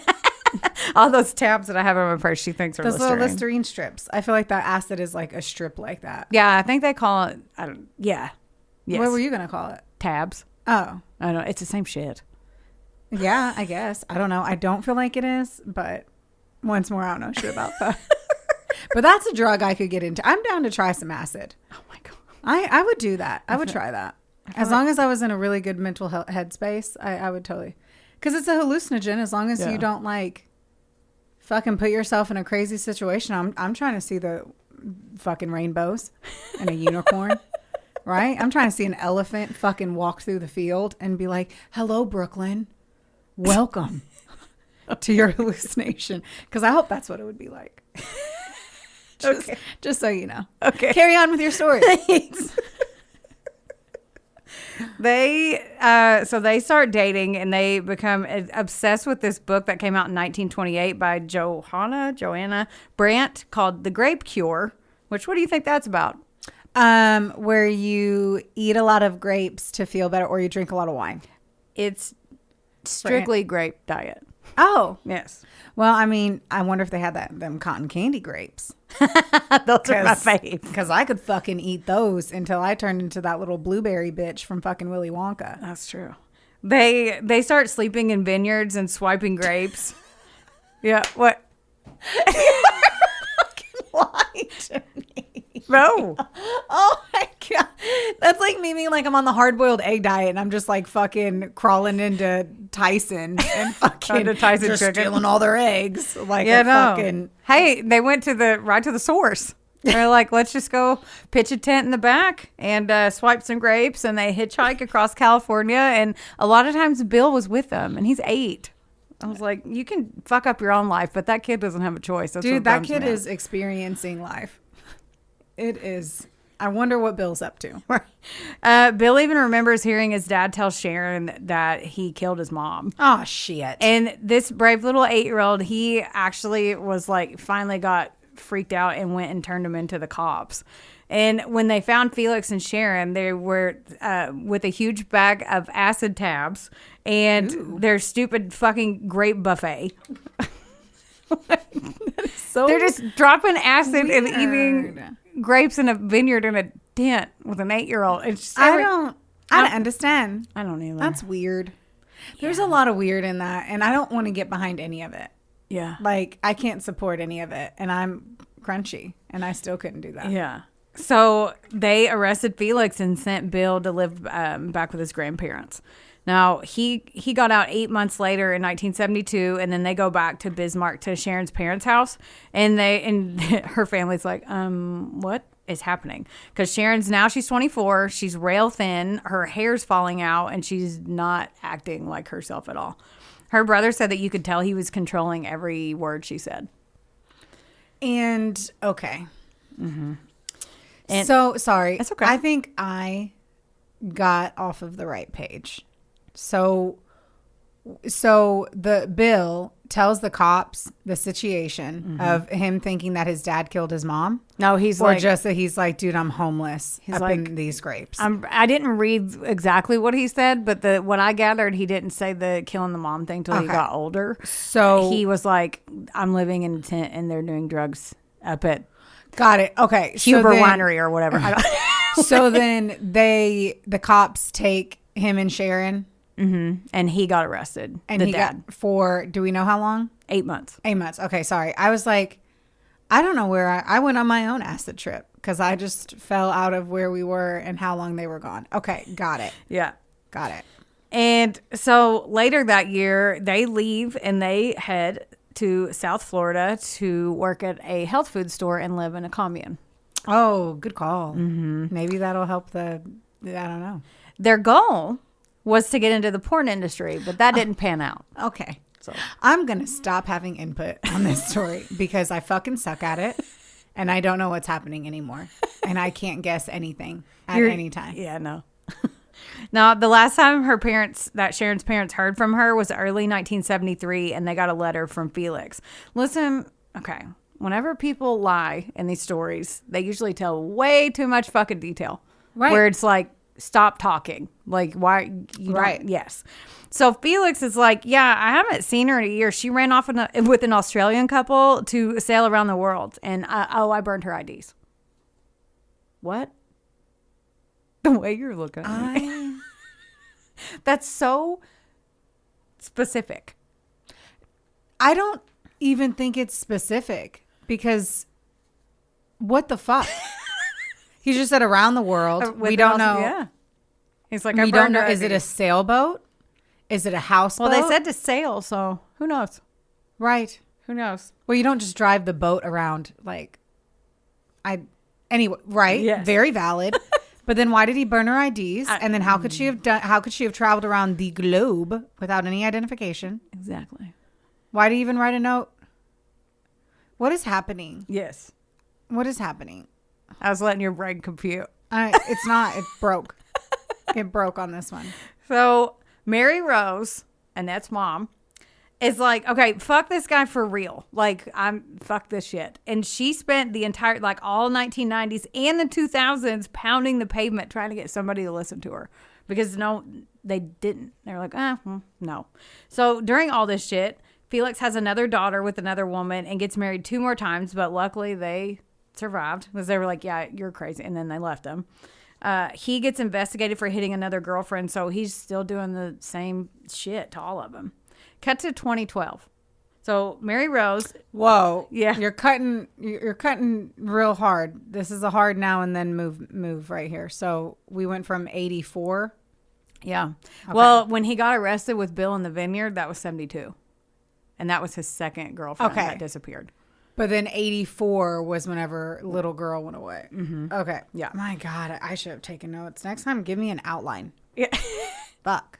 S3: All those tabs that I have in my purse, she thinks are
S2: Those
S3: Listerine.
S2: little Listerine strips. I feel like that acid is like a strip like that.
S3: Yeah, I think they call it, yeah. Yes.
S2: What were you going to call it?
S3: Tabs.
S2: Oh.
S3: I don't know. It's the same shit.
S2: Yeah, I guess. I don't know. I don't feel like it is, but once more, I don't know shit about that. But that's a drug I could get into. I'm down to try some acid.
S3: Oh my God.
S2: I would do that. I would try that. As long as I was in a really good mental headspace, I would totally. Because it's a hallucinogen. As long as you don't like fucking put yourself in a crazy situation. I'm trying to see the fucking rainbows and a unicorn. Right? I'm trying to see an elephant fucking walk through the field and be like, hello, Brooklyn. Welcome to your hallucination. Because I hope that's what it would be like. Just so you know.
S3: Okay.
S2: Carry on with your story.
S3: Thanks. They start dating and they become obsessed with this book that came out in 1928 by Joanna Brandt called The Grape Cure, which, what do you think that's about?
S2: Where you eat a lot of grapes to feel better or you drink a lot of wine.
S3: It's strictly grape diet.
S2: Oh.
S3: Yes.
S2: Well, I mean, I wonder if they had them cotton candy grapes.
S3: Those are my fave.
S2: Because I could fucking eat those until I turned into that little blueberry bitch from fucking Willy Wonka.
S3: That's true. They start sleeping in vineyards and swiping grapes. Yeah. What?
S2: Lying to me.
S3: No.
S2: Oh my God. That's like me being like I'm on the hard-boiled egg diet and I'm just like fucking crawling into Tyson and fucking
S3: Onto Tyson
S2: just
S3: chicken.
S2: stealing all their eggs. Like fucking...
S3: Hey, they went right to the source. They're like, let's just go pitch a tent in the back and swipe some grapes. And they hitchhike across California. And a lot of times Bill was with them and he's 8. I was like, you can fuck up your own life, but that kid doesn't have a choice. That's
S2: Dude, that kid is experiencing life. It is. I wonder what Bill's up to.
S3: Bill even remembers hearing his dad tell Sharon that he killed his mom.
S2: Oh, shit.
S3: And this brave little 8-year-old, he actually was like, finally got freaked out and went and turned him into the cops. And when they found Felix and Sharon, they were with a huge bag of acid tabs and their stupid fucking grape buffet.
S2: So
S3: they're just dropping acid and
S2: weird.
S3: eating grapes in a vineyard in a dent with an 8-year-old. It's just
S2: I don't understand.
S3: I don't either.
S2: That's weird. There's a lot of weird in that, and I don't want to get behind any of it.
S3: Yeah.
S2: Like, I can't support any of it, and I'm crunchy, and I still couldn't do that.
S3: Yeah. So they arrested Felix and sent Bill to live back with his grandparents. Now, he got out 8 months later in 1972, and then they go back to Bismarck to Sharon's parents' house, and her family's like, what is happening? Because she's 24, she's rail thin, her hair's falling out, and she's not acting like herself at all. Her brother said that you could tell he was controlling every word she said.
S2: And, okay.
S3: Mm-hmm. And
S2: so, sorry.
S3: That's okay.
S2: I think I got off of the right page. So the Bill tells the cops the situation of him thinking that his dad killed his mom.
S3: No,
S2: just that he's like, dude, I'm homeless in these scrapes.
S3: I didn't read exactly what he said, but what I gathered, he didn't say the killing the mom thing till he got older. So he was like, I'm living in a tent and they're doing drugs up at
S2: got it. Okay.
S3: Huber Winery or whatever.
S2: So then the cops take him and Sharon.
S3: Mm-hmm. And he got arrested.
S2: And he got for, do we know how long?
S3: 8 months.
S2: 8 months. Okay, sorry. I was like, I don't know where I went on my own acid trip because I just fell out of where we were and how long they were gone. Okay, got it.
S3: Yeah.
S2: Got it.
S3: And so later that year, they leave and they head to South Florida to work at a health food store and live in a commune.
S2: Oh, good call. Mm-hmm. Maybe that'll help I don't know.
S3: Their goal was to get into the porn industry, but that didn't pan out.
S2: Okay. So I'm going to stop having input on this story because I fucking suck at it and I don't know what's happening anymore. And I can't guess anything at any time.
S3: Yeah, no. Now, the last time Sharon's parents heard from her was early 1973, and they got a letter from Felix. Listen, okay, whenever people lie in these stories, they usually tell way too much fucking detail.
S2: Right.
S3: Where it's like, stop talking. Like, why? Right. Yes. So Felix is like, yeah, I haven't seen her in a year. She ran off with an Australian couple to sail around the world. And, I burned her IDs. What? The way you're looking at me. That's so specific.
S2: I don't even think it's specific because what the fuck? He just said around the world. We don't know.
S3: Yeah. He's like,
S2: we don't know. Is it a sailboat? Is it a houseboat?
S3: Well, they said to sail, so who knows?
S2: Right.
S3: Who knows?
S2: Well, you don't just drive the boat around anyway, right?
S3: Yes.
S2: Very valid. But then why did he burn her IDs? And then how could she have traveled around the globe without any identification?
S3: Exactly.
S2: Why did he even write a note? What is happening?
S3: Yes.
S2: What is happening?
S3: I was letting your brain compute.
S2: It's not. It broke. It broke on this one.
S3: So Mary Rose, Annette's mom, is like, okay, fuck this guy for real. Like, fuck this shit. And she spent the entire, all 1990s and the 2000s pounding the pavement trying to get somebody to listen to her. Because no, they didn't. They were like, no. So during all this shit, Felix has another daughter with another woman and gets married 2 more times. But luckily they survived because they were like, yeah, you're crazy. And then they left him. He gets investigated for hitting another girlfriend. So he's still doing the same shit to all of them. Cut to 2012. So Mary Rose.
S2: Whoa.
S3: Yeah.
S2: You're cutting real hard. This is a hard now and then move right here. So we went from 84.
S3: Yeah.
S2: Okay.
S3: Well, when he got arrested with Bill in the vineyard, that was 72. And that was his second girlfriend that disappeared.
S2: But then 84 was whenever little girl went away.
S3: Mm-hmm.
S2: Okay.
S3: Yeah.
S2: My God, I should have taken notes. Next time, give me an outline.
S3: Yeah.
S2: Fuck.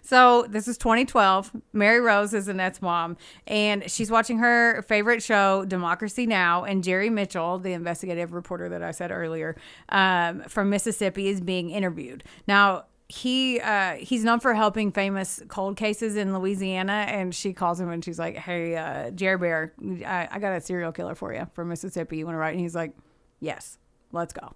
S3: So this is 2012. Mary Rose is Annette's mom, and she's watching her favorite show, Democracy Now!, and Jerry Mitchell, the investigative reporter that I said earlier, from Mississippi, is being interviewed. Now, he's known for helping famous cold cases in Louisiana, and she calls him and she's like, hey, Jerry Bear, I got a serial killer for you from Mississippi. You want to write? And he's like, yes, let's go.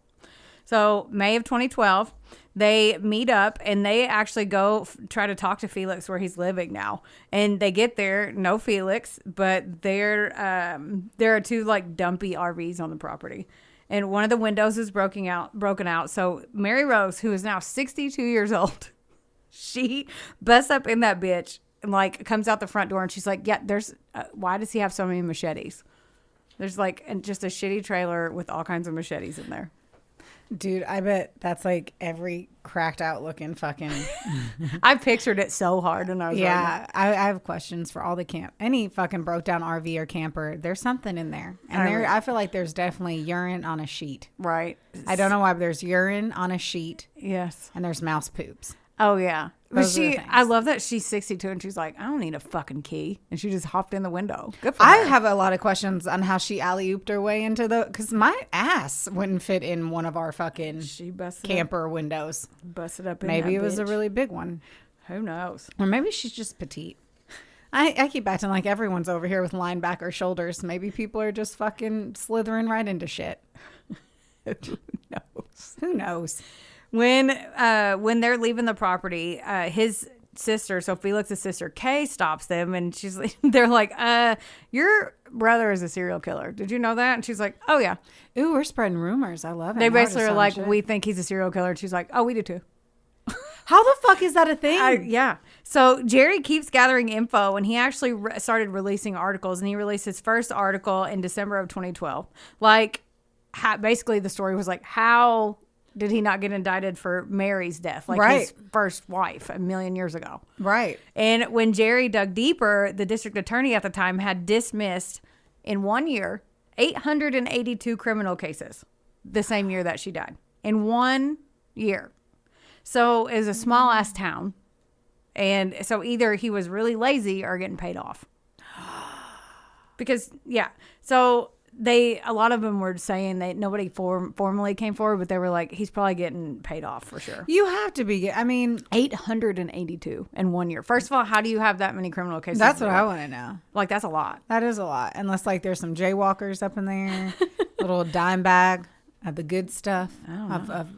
S3: So May of 2012, they meet up and they actually go try to talk to Felix where he's living now. And they get there, no Felix, but there are 2 dumpy RVs on the property. and one of the windows is broken out. So Mary Rose, who is now 62 years old, she busts up in that bitch and like comes out the front door, and she's like, yeah, there's why does he have so many machetes? There's like just a shitty trailer with all kinds of machetes in there.
S2: Dude, I bet that's like every cracked out looking fucking.
S3: I pictured it so hard when I was
S2: Yeah, I have questions for all the any fucking broke down RV or camper. There's something in there, and I feel like there's definitely urine on a sheet.
S3: Right.
S2: I don't know why, but there's urine on a sheet.
S3: Yes.
S2: And there's mouse poops.
S3: Oh yeah. But
S2: Those are the things.
S3: I love that she's 62 and she's like, I don't need a fucking key, and she just hopped in the window. Good for
S2: I
S3: her.
S2: have a lot of questions on how she alley-ooped her way into because my ass wouldn't fit in one of our fucking
S3: She busted
S2: camper windows.
S3: busted up. In
S2: Maybe
S3: that
S2: it was a
S3: bitch.
S2: really big one.
S3: Who knows?
S2: Or maybe she's just petite. I keep acting like everyone's over here with linebacker shoulders. Maybe people are just fucking slithering right into shit.
S3: Who knows?
S2: Who knows?
S3: When they're leaving the property, his sister, so Felix's sister Kay, stops them, and they're like, your brother is a serial killer. Did you know that? And she's like, oh yeah.
S2: Ooh, we're spreading rumors. I love it.
S3: They
S2: Now we're
S3: basically
S2: just
S3: are
S2: on
S3: like,
S2: shit.
S3: we think he's a serial killer. And she's like, oh, we do too.
S2: How the fuck is that a thing?
S3: Yeah. So Jerry keeps gathering info, and he actually started releasing articles, and he released his first article in December of 2012. Like, basically the story was like, how did he not get indicted for Mary's death? Like his first wife 1,000,000 years ago.
S2: Right.
S3: And when Jerry dug deeper, the district attorney at the time had dismissed in 1 year 882 criminal cases the same year that she died. In 1 year. So it was a small ass town. And so either he was really lazy or getting paid off. Because, yeah. So a lot of them were saying that nobody formally came forward, but they were like, he's probably getting paid off for sure.
S2: You have to be. I mean,
S3: 882 in 1 year. First of all, how do you have that many criminal cases?
S2: that's what I want to know.
S3: Like, that's a lot.
S2: That is a lot. Unless like there's some jaywalkers up in there, little dime bag of the good stuff of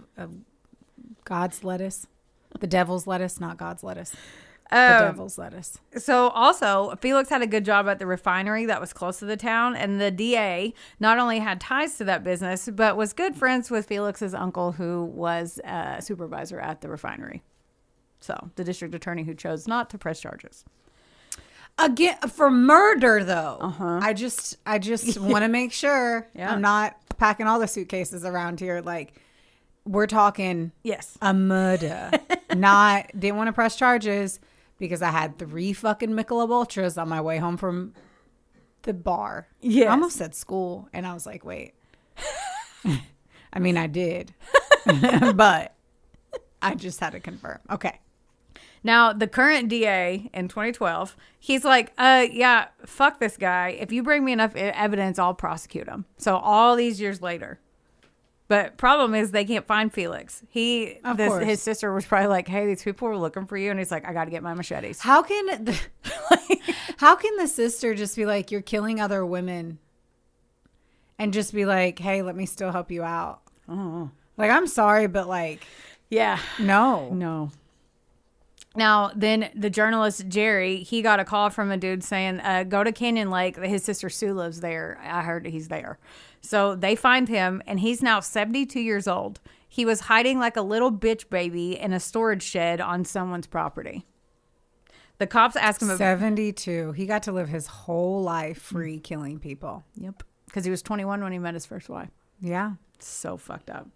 S2: God's lettuce, the devil's lettuce, not God's lettuce. The devil's lettuce.
S3: So also, Felix had a good job at the refinery that was close to the town, and the DA not only had ties to that business, but was good friends with Felix's uncle, who was a supervisor at the refinery. So the district attorney who chose not to press charges.
S2: Again, for murder though. I just want to make sure I'm not packing all the suitcases around here. Like, we're talking a murder. Didn't want to press charges because I had 3 fucking Michelob Ultras on my way home from the bar.
S3: Yes.
S2: I almost said school, and I was like, wait. I mean, I did. But I just had to confirm. Okay.
S3: Now, the current DA in 2012, he's like, yeah, fuck this guy. If you bring me enough evidence, I'll prosecute him. So all these years later. But problem is they can't find Felix. His sister was probably like, hey, these people were looking for you. And he's like, I got to get my machetes.
S2: How can the sister just be like, you're killing other women, and just be like, hey, let me still help you out?
S3: Oh.
S2: Like, I'm sorry, but like,
S3: yeah.
S2: No.
S3: Now, then the journalist, Jerry, he got a call from a dude saying, go to Canyon Lake. His sister Sue lives there. I heard he's there. So they find him, and he's now 72 years old. He was hiding like a little bitch baby in a storage shed on someone's property. The cops asked him...
S2: 72. He got to live his whole life free killing people.
S3: Yep. Because he was 21 when he met his first wife.
S2: Yeah.
S3: So fucked up.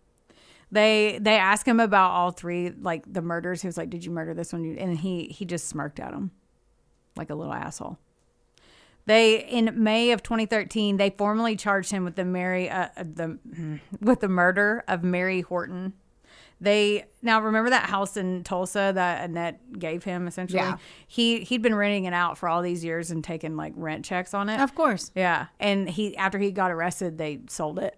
S3: They asked him about all 3, like the murders. He was like, did you murder this one? And he just smirked at him like a little asshole. In May of 2013, they formally charged him with the murder of Mary Horton. Now remember that house in Tulsa that Annette gave him, essentially?
S2: Yeah.
S3: He'd been renting it out for all these years and taking like rent checks on it.
S2: Of course.
S3: Yeah. And after he got arrested, they sold it.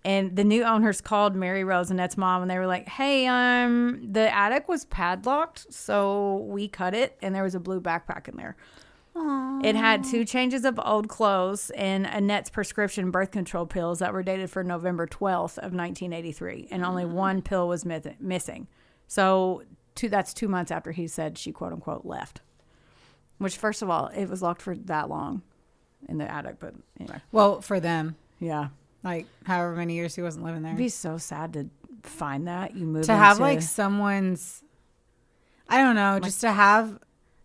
S3: And the new owners called Mary Rose, Annette's mom, and they were like, hey, the attic was padlocked, so we cut it, and there was a blue backpack in there. Aww. It had 2 changes of old clothes and Annette's prescription birth control pills that were dated for November 12th of 1983, and only 1 pill was missing. So that's 2 months after he said she, quote unquote, left. Which, first of all, it was locked for that long in the attic, but anyway.
S2: Well, for them.
S3: Yeah.
S2: like however many years he wasn't living there.
S3: It'd be so sad to find that you move
S2: To have like someone's, I don't know, just to have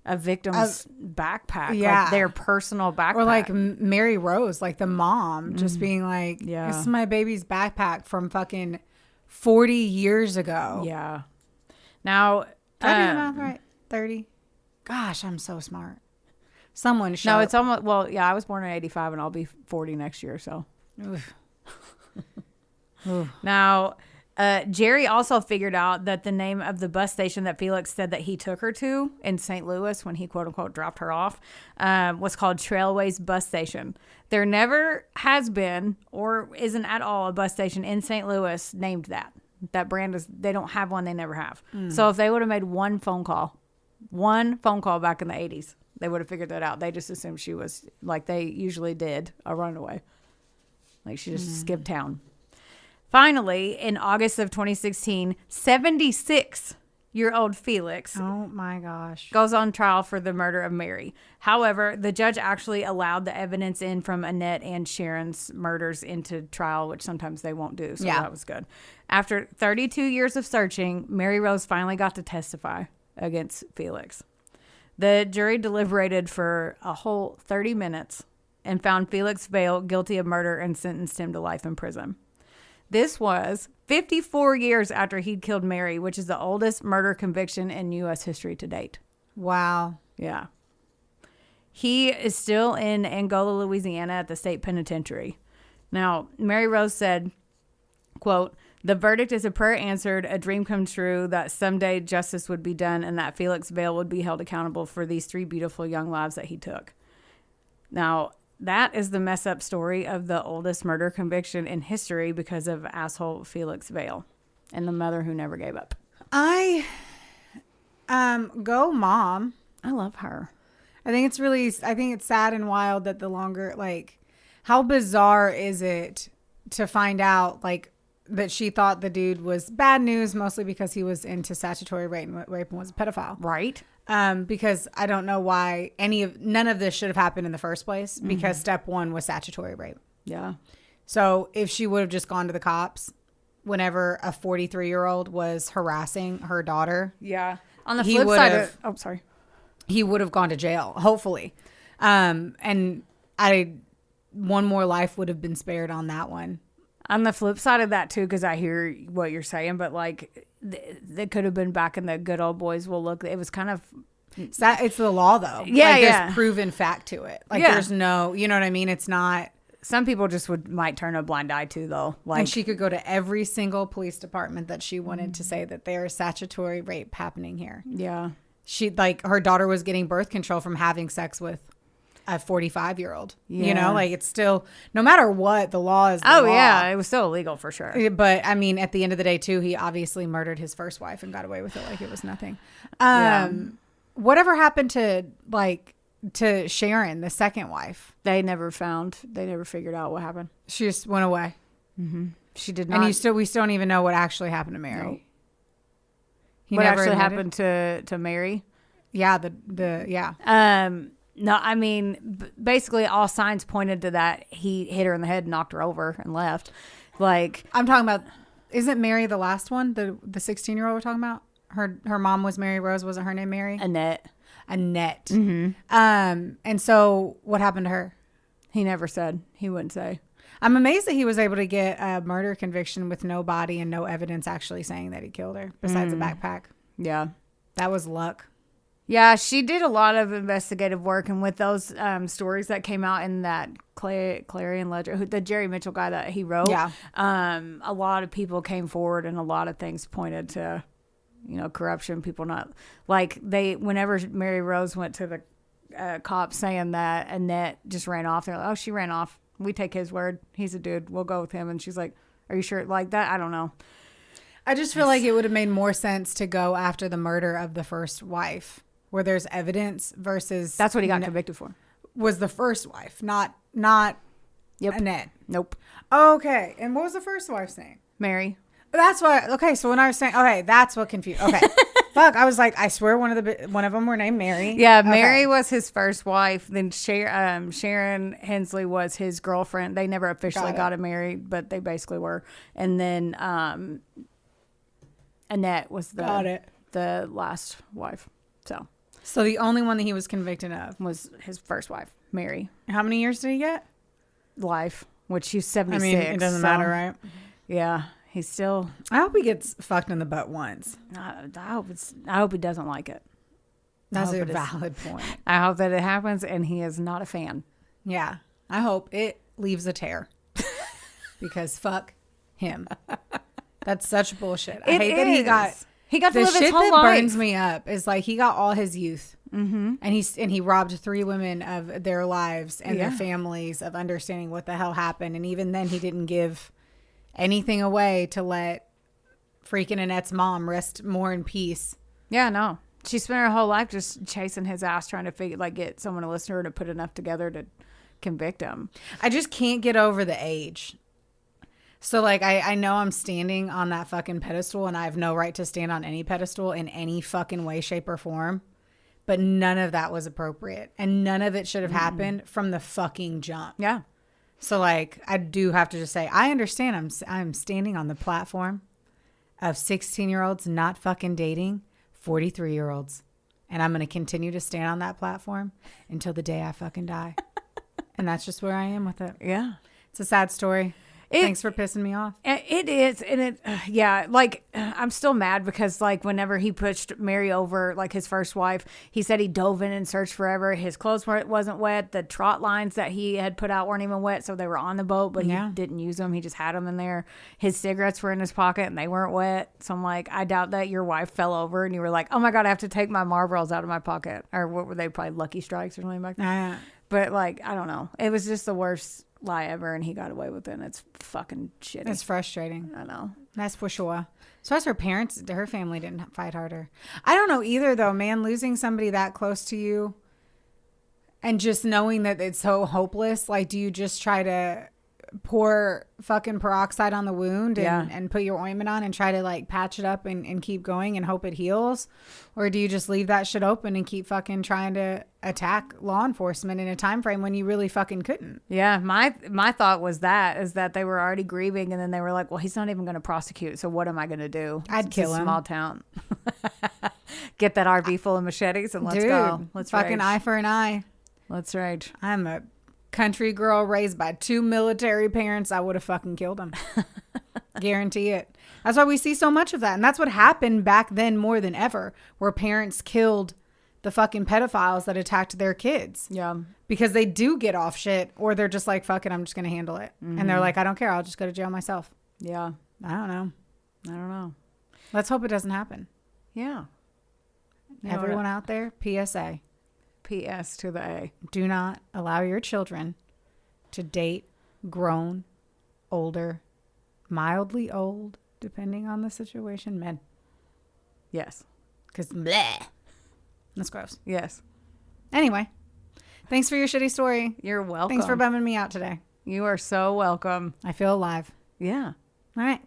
S3: a victim's backpack,
S2: yeah,
S3: like their personal backpack,
S2: or like Mary Rose, like the mom, just being like,
S3: Yeah.
S2: this is my baby's backpack from fucking 40 years ago.
S3: Yeah. Now,
S2: Did I do the math right? 30. Gosh, I'm so smart. Someone show.
S3: no, it's almost, well, yeah, I was born in 85 and I'll be 40 next year. So now, Jerry also figured out that the name of the bus station that Felix said that he took her to in St. Louis when he quote unquote dropped her off was called Trailways Bus Station. There never has been or isn't at all a bus station in St. Louis named that. That brand is, they don't have one. They never have. So if they would have made one phone call back in the 80s, they would have figured that out. They just assumed she was, like they usually did, a runaway. Like she just skipped town. Finally, in August of 2016, 76-year-old Felix
S2: Oh my gosh.
S3: goes on trial for the murder of Mary. However, the judge actually allowed the evidence in from Annette and Sharon's murders into trial, which sometimes they won't do. So
S2: Yeah.
S3: that was good. After 32 years of searching, Mary Rose finally got to testify against Felix. The jury deliberated for a whole 30 minutes and found Felix Vail guilty of murder and sentenced him to life in prison. This was 54 years after he'd killed Mary, which is the oldest murder conviction in U.S. history to date.
S2: Wow.
S3: Yeah. He is still in Angola, Louisiana at the state penitentiary. Now, Mary Rose said, quote, "The verdict is a prayer answered, a dream come true, that someday justice would be done and that Felix Vail would be held accountable for these 3 beautiful young lives that he took." Now, that is the mess up story of the oldest murder conviction in history because of asshole Felix Vail and the mother who never gave up.
S2: I go mom.
S3: I love her.
S2: I think it's sad and wild that the longer, like, how bizarre is it to find out, like, that she thought the dude was bad news, mostly because he was into statutory rape and was a pedophile.
S3: Right.
S2: Because I don't know why none of this should have happened in the first place, because step 1 was statutory rape.
S3: Yeah.
S2: So if she would have just gone to the cops whenever a 43-year-old was harassing her daughter,
S3: Yeah. On the
S2: He
S3: flip side
S2: would've-
S3: of, sorry.
S2: he would have gone to jail, hopefully. And one more life would have been spared on that one.
S3: On the flip side of that too, because I hear what you're saying, but like they could have been back in the good old boys will look. It was kind of
S2: It's the law, though.
S3: Yeah,
S2: like,
S3: yeah.
S2: There's proven fact to it. Like,
S3: Yeah.
S2: there's no, you know what I mean? It's not.
S3: some people just might turn a blind eye to though. Like
S2: And she could go to every single police department that she wanted to say that there is statutory rape happening here.
S3: yeah,
S2: She, like, her daughter was getting birth control from having sex with a 45-year-old. You
S3: Yeah.
S2: know, like, it's still, no matter what, the law is the
S3: oh
S2: law.
S3: yeah, it was still illegal for sure.
S2: But I mean, at the end of the day, too, he obviously murdered his first wife and got away with it like it was nothing.
S3: Yeah.
S2: Whatever happened to Sharon, the second wife?
S3: They never figured out what happened.
S2: She just went away,
S3: She did not.
S2: and we still don't even know what actually happened to Mary.
S3: No.
S2: He
S3: what
S2: never
S3: actually
S2: admitted?
S3: happened to Mary?
S2: Yeah, yeah.
S3: No, I mean, basically all signs pointed to that. He hit her in the head, knocked her over, and left. Like,
S2: I'm talking about. Isn't Mary the last one? The 16-year-old we're talking about. Her mom was Mary Rose. Wasn't her name Mary?
S3: Annette.
S2: Annette. And so what happened to her?
S3: He never said. He wouldn't say.
S2: I'm amazed that he was able to get a murder conviction with no body and no evidence actually saying that he killed her, besides a backpack.
S3: Yeah.
S2: That was luck.
S3: Yeah, she did a lot of investigative work, and with those stories that came out in that Clarion Ledger, the Jerry Mitchell guy that he wrote,
S2: Yeah.
S3: A lot of people came forward, and a lot of things pointed to, corruption. People not like whenever Mary Rose went to the cops saying that Annette just ran off, they're like, "Oh, she ran off. We take his word. He's a dude. We'll go with him." And she's like, "Are you sure?" Like that? I don't know.
S2: I just feel like it would have made more sense to go after the murder of the first wife, where there's evidence, versus
S3: That's what he got convicted for.
S2: was the first wife, not
S3: Yep.
S2: Annette.
S3: Nope.
S2: Okay, and what was the first wife's name?
S3: Mary.
S2: That's why. Okay, so when I was saying, okay, that's what confused. Okay, Fuck, I was like, I swear one of them were named Mary.
S3: Yeah,
S2: Okay.
S3: Mary was his first wife. Then Sharon Hensley was his girlfriend. They never officially got married, but they basically were. And then Annette was the last wife.
S2: So the only one that he was convicted of
S3: was his first wife, Mary.
S2: How many years did he get?
S3: Life, which he's 76.
S2: I mean, it doesn't matter, right?
S3: Yeah, he's still.
S2: I hope he gets fucked in the butt once.
S3: I hope he doesn't like it.
S2: That's a valid point.
S3: I hope that it happens, and he is not a fan.
S2: Yeah, I hope it leaves a tear because fuck him. That's such bullshit. I hate that he got
S3: to live his
S2: shit
S3: whole
S2: that
S3: life.
S2: burns me up is like he got all his youth, and he robbed 3 women of their lives and their families of understanding what the hell happened, and even then he didn't give anything away to let freaking Annette's mom rest more in peace.
S3: Yeah, no. She spent her whole life just chasing his ass, trying to get someone to listen to her to put enough together to convict him.
S2: I just can't get over the age. So, like, I know I'm standing on that fucking pedestal, and I have no right to stand on any pedestal in any fucking way, shape, or form. But none of that was appropriate. And none of it should have happened from the fucking jump.
S3: Yeah.
S2: So, like, I do have to just say, I understand I'm standing on the platform of 16-year-olds not fucking dating 43-year-olds. And I'm going to continue to stand on that platform until the day I fucking die. And that's just where I am with it.
S3: Yeah.
S2: It's a sad story. Thanks for pissing me off.
S3: It is. And like, I'm still mad because, like, whenever he pushed Mary over, like, his first wife, he said he dove in and searched forever. His clothes wasn't wet. The trot lines that he had put out weren't even wet, so they were on the boat, but he didn't use them. He just had them in there. His cigarettes were in his pocket, and they weren't wet. So I'm like, I doubt that your wife fell over, and you were like, oh, my God, I have to take my Marlboros out of my pocket. Or what were they? Probably Lucky Strikes or something like that. But, like, I don't know. It was just the worst lie ever, and he got away with it, and it's fucking shitty.
S2: It's frustrating.
S3: I know.
S2: That's for sure. So as her family didn't fight harder. I don't know either, though, man. Losing somebody that close to you and just knowing that it's so hopeless, like, do you just try to pour fucking peroxide on the wound and put your ointment on and try to, like, patch it up and keep going and hope it heals? Or do you just leave that shit open and keep fucking trying to attack law enforcement in a time frame when you really fucking couldn't?
S3: Yeah, my thought was that they were already grieving, and then they were like, well, he's not even going to prosecute, so what am I going to do?
S2: I'd kill him.
S3: Small town. Get that RV full of machetes and let's go. Let's
S2: fucking
S3: rage.
S2: eye for an eye.
S3: Let's rage.
S2: I'm a country girl raised by 2 military parents. I would have fucking killed him. Guarantee it. That's why we see so much of that. And that's what happened back then more than ever, where parents killed the fucking pedophiles that attacked their kids.
S3: Yeah.
S2: Because they do get off shit, or they're just like, fuck it, I'm just going to handle it. And they're like, I don't care. I'll just go to jail myself.
S3: Yeah.
S2: I don't know. Let's hope it doesn't happen.
S3: Yeah.
S2: Everyone out there, PSA.
S3: PS to the A.
S2: Do not allow your children to date grown, older, mildly old, depending on the situation, men.
S3: Yes.
S2: Because bleh. That's gross.
S3: Yes.
S2: Anyway, thanks for your shitty story.
S3: You're welcome.
S2: Thanks for bumming me out today.
S3: You are so welcome.
S2: I feel alive.
S3: Yeah.
S2: All right.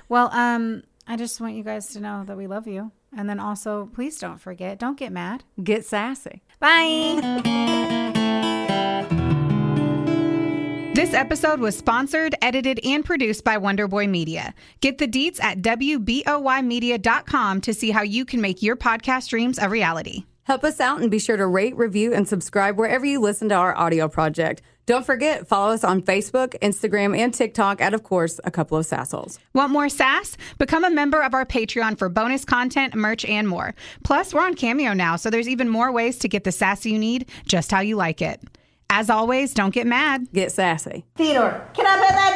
S2: Well, I just want you guys to know that we love you. And then also, please don't forget, don't get mad.
S3: Get sassy.
S2: Bye.
S4: This episode was sponsored, edited, and produced by Wonderboy Media. Get the deets at WBOYmedia.com to see how you can make your podcast dreams a reality.
S5: Help us out and be sure to rate, review, and subscribe wherever you listen to our audio project. Don't forget, follow us on Facebook, Instagram, and TikTok at, of course, A Couple of Sassholes.
S4: Want more sass? Become a member of our Patreon for bonus content, merch, and more. Plus, we're on Cameo now, so there's even more ways to get the sass you need just how you like it. As always, don't get mad.
S5: Get sassy.
S6: Theodore, can I bet that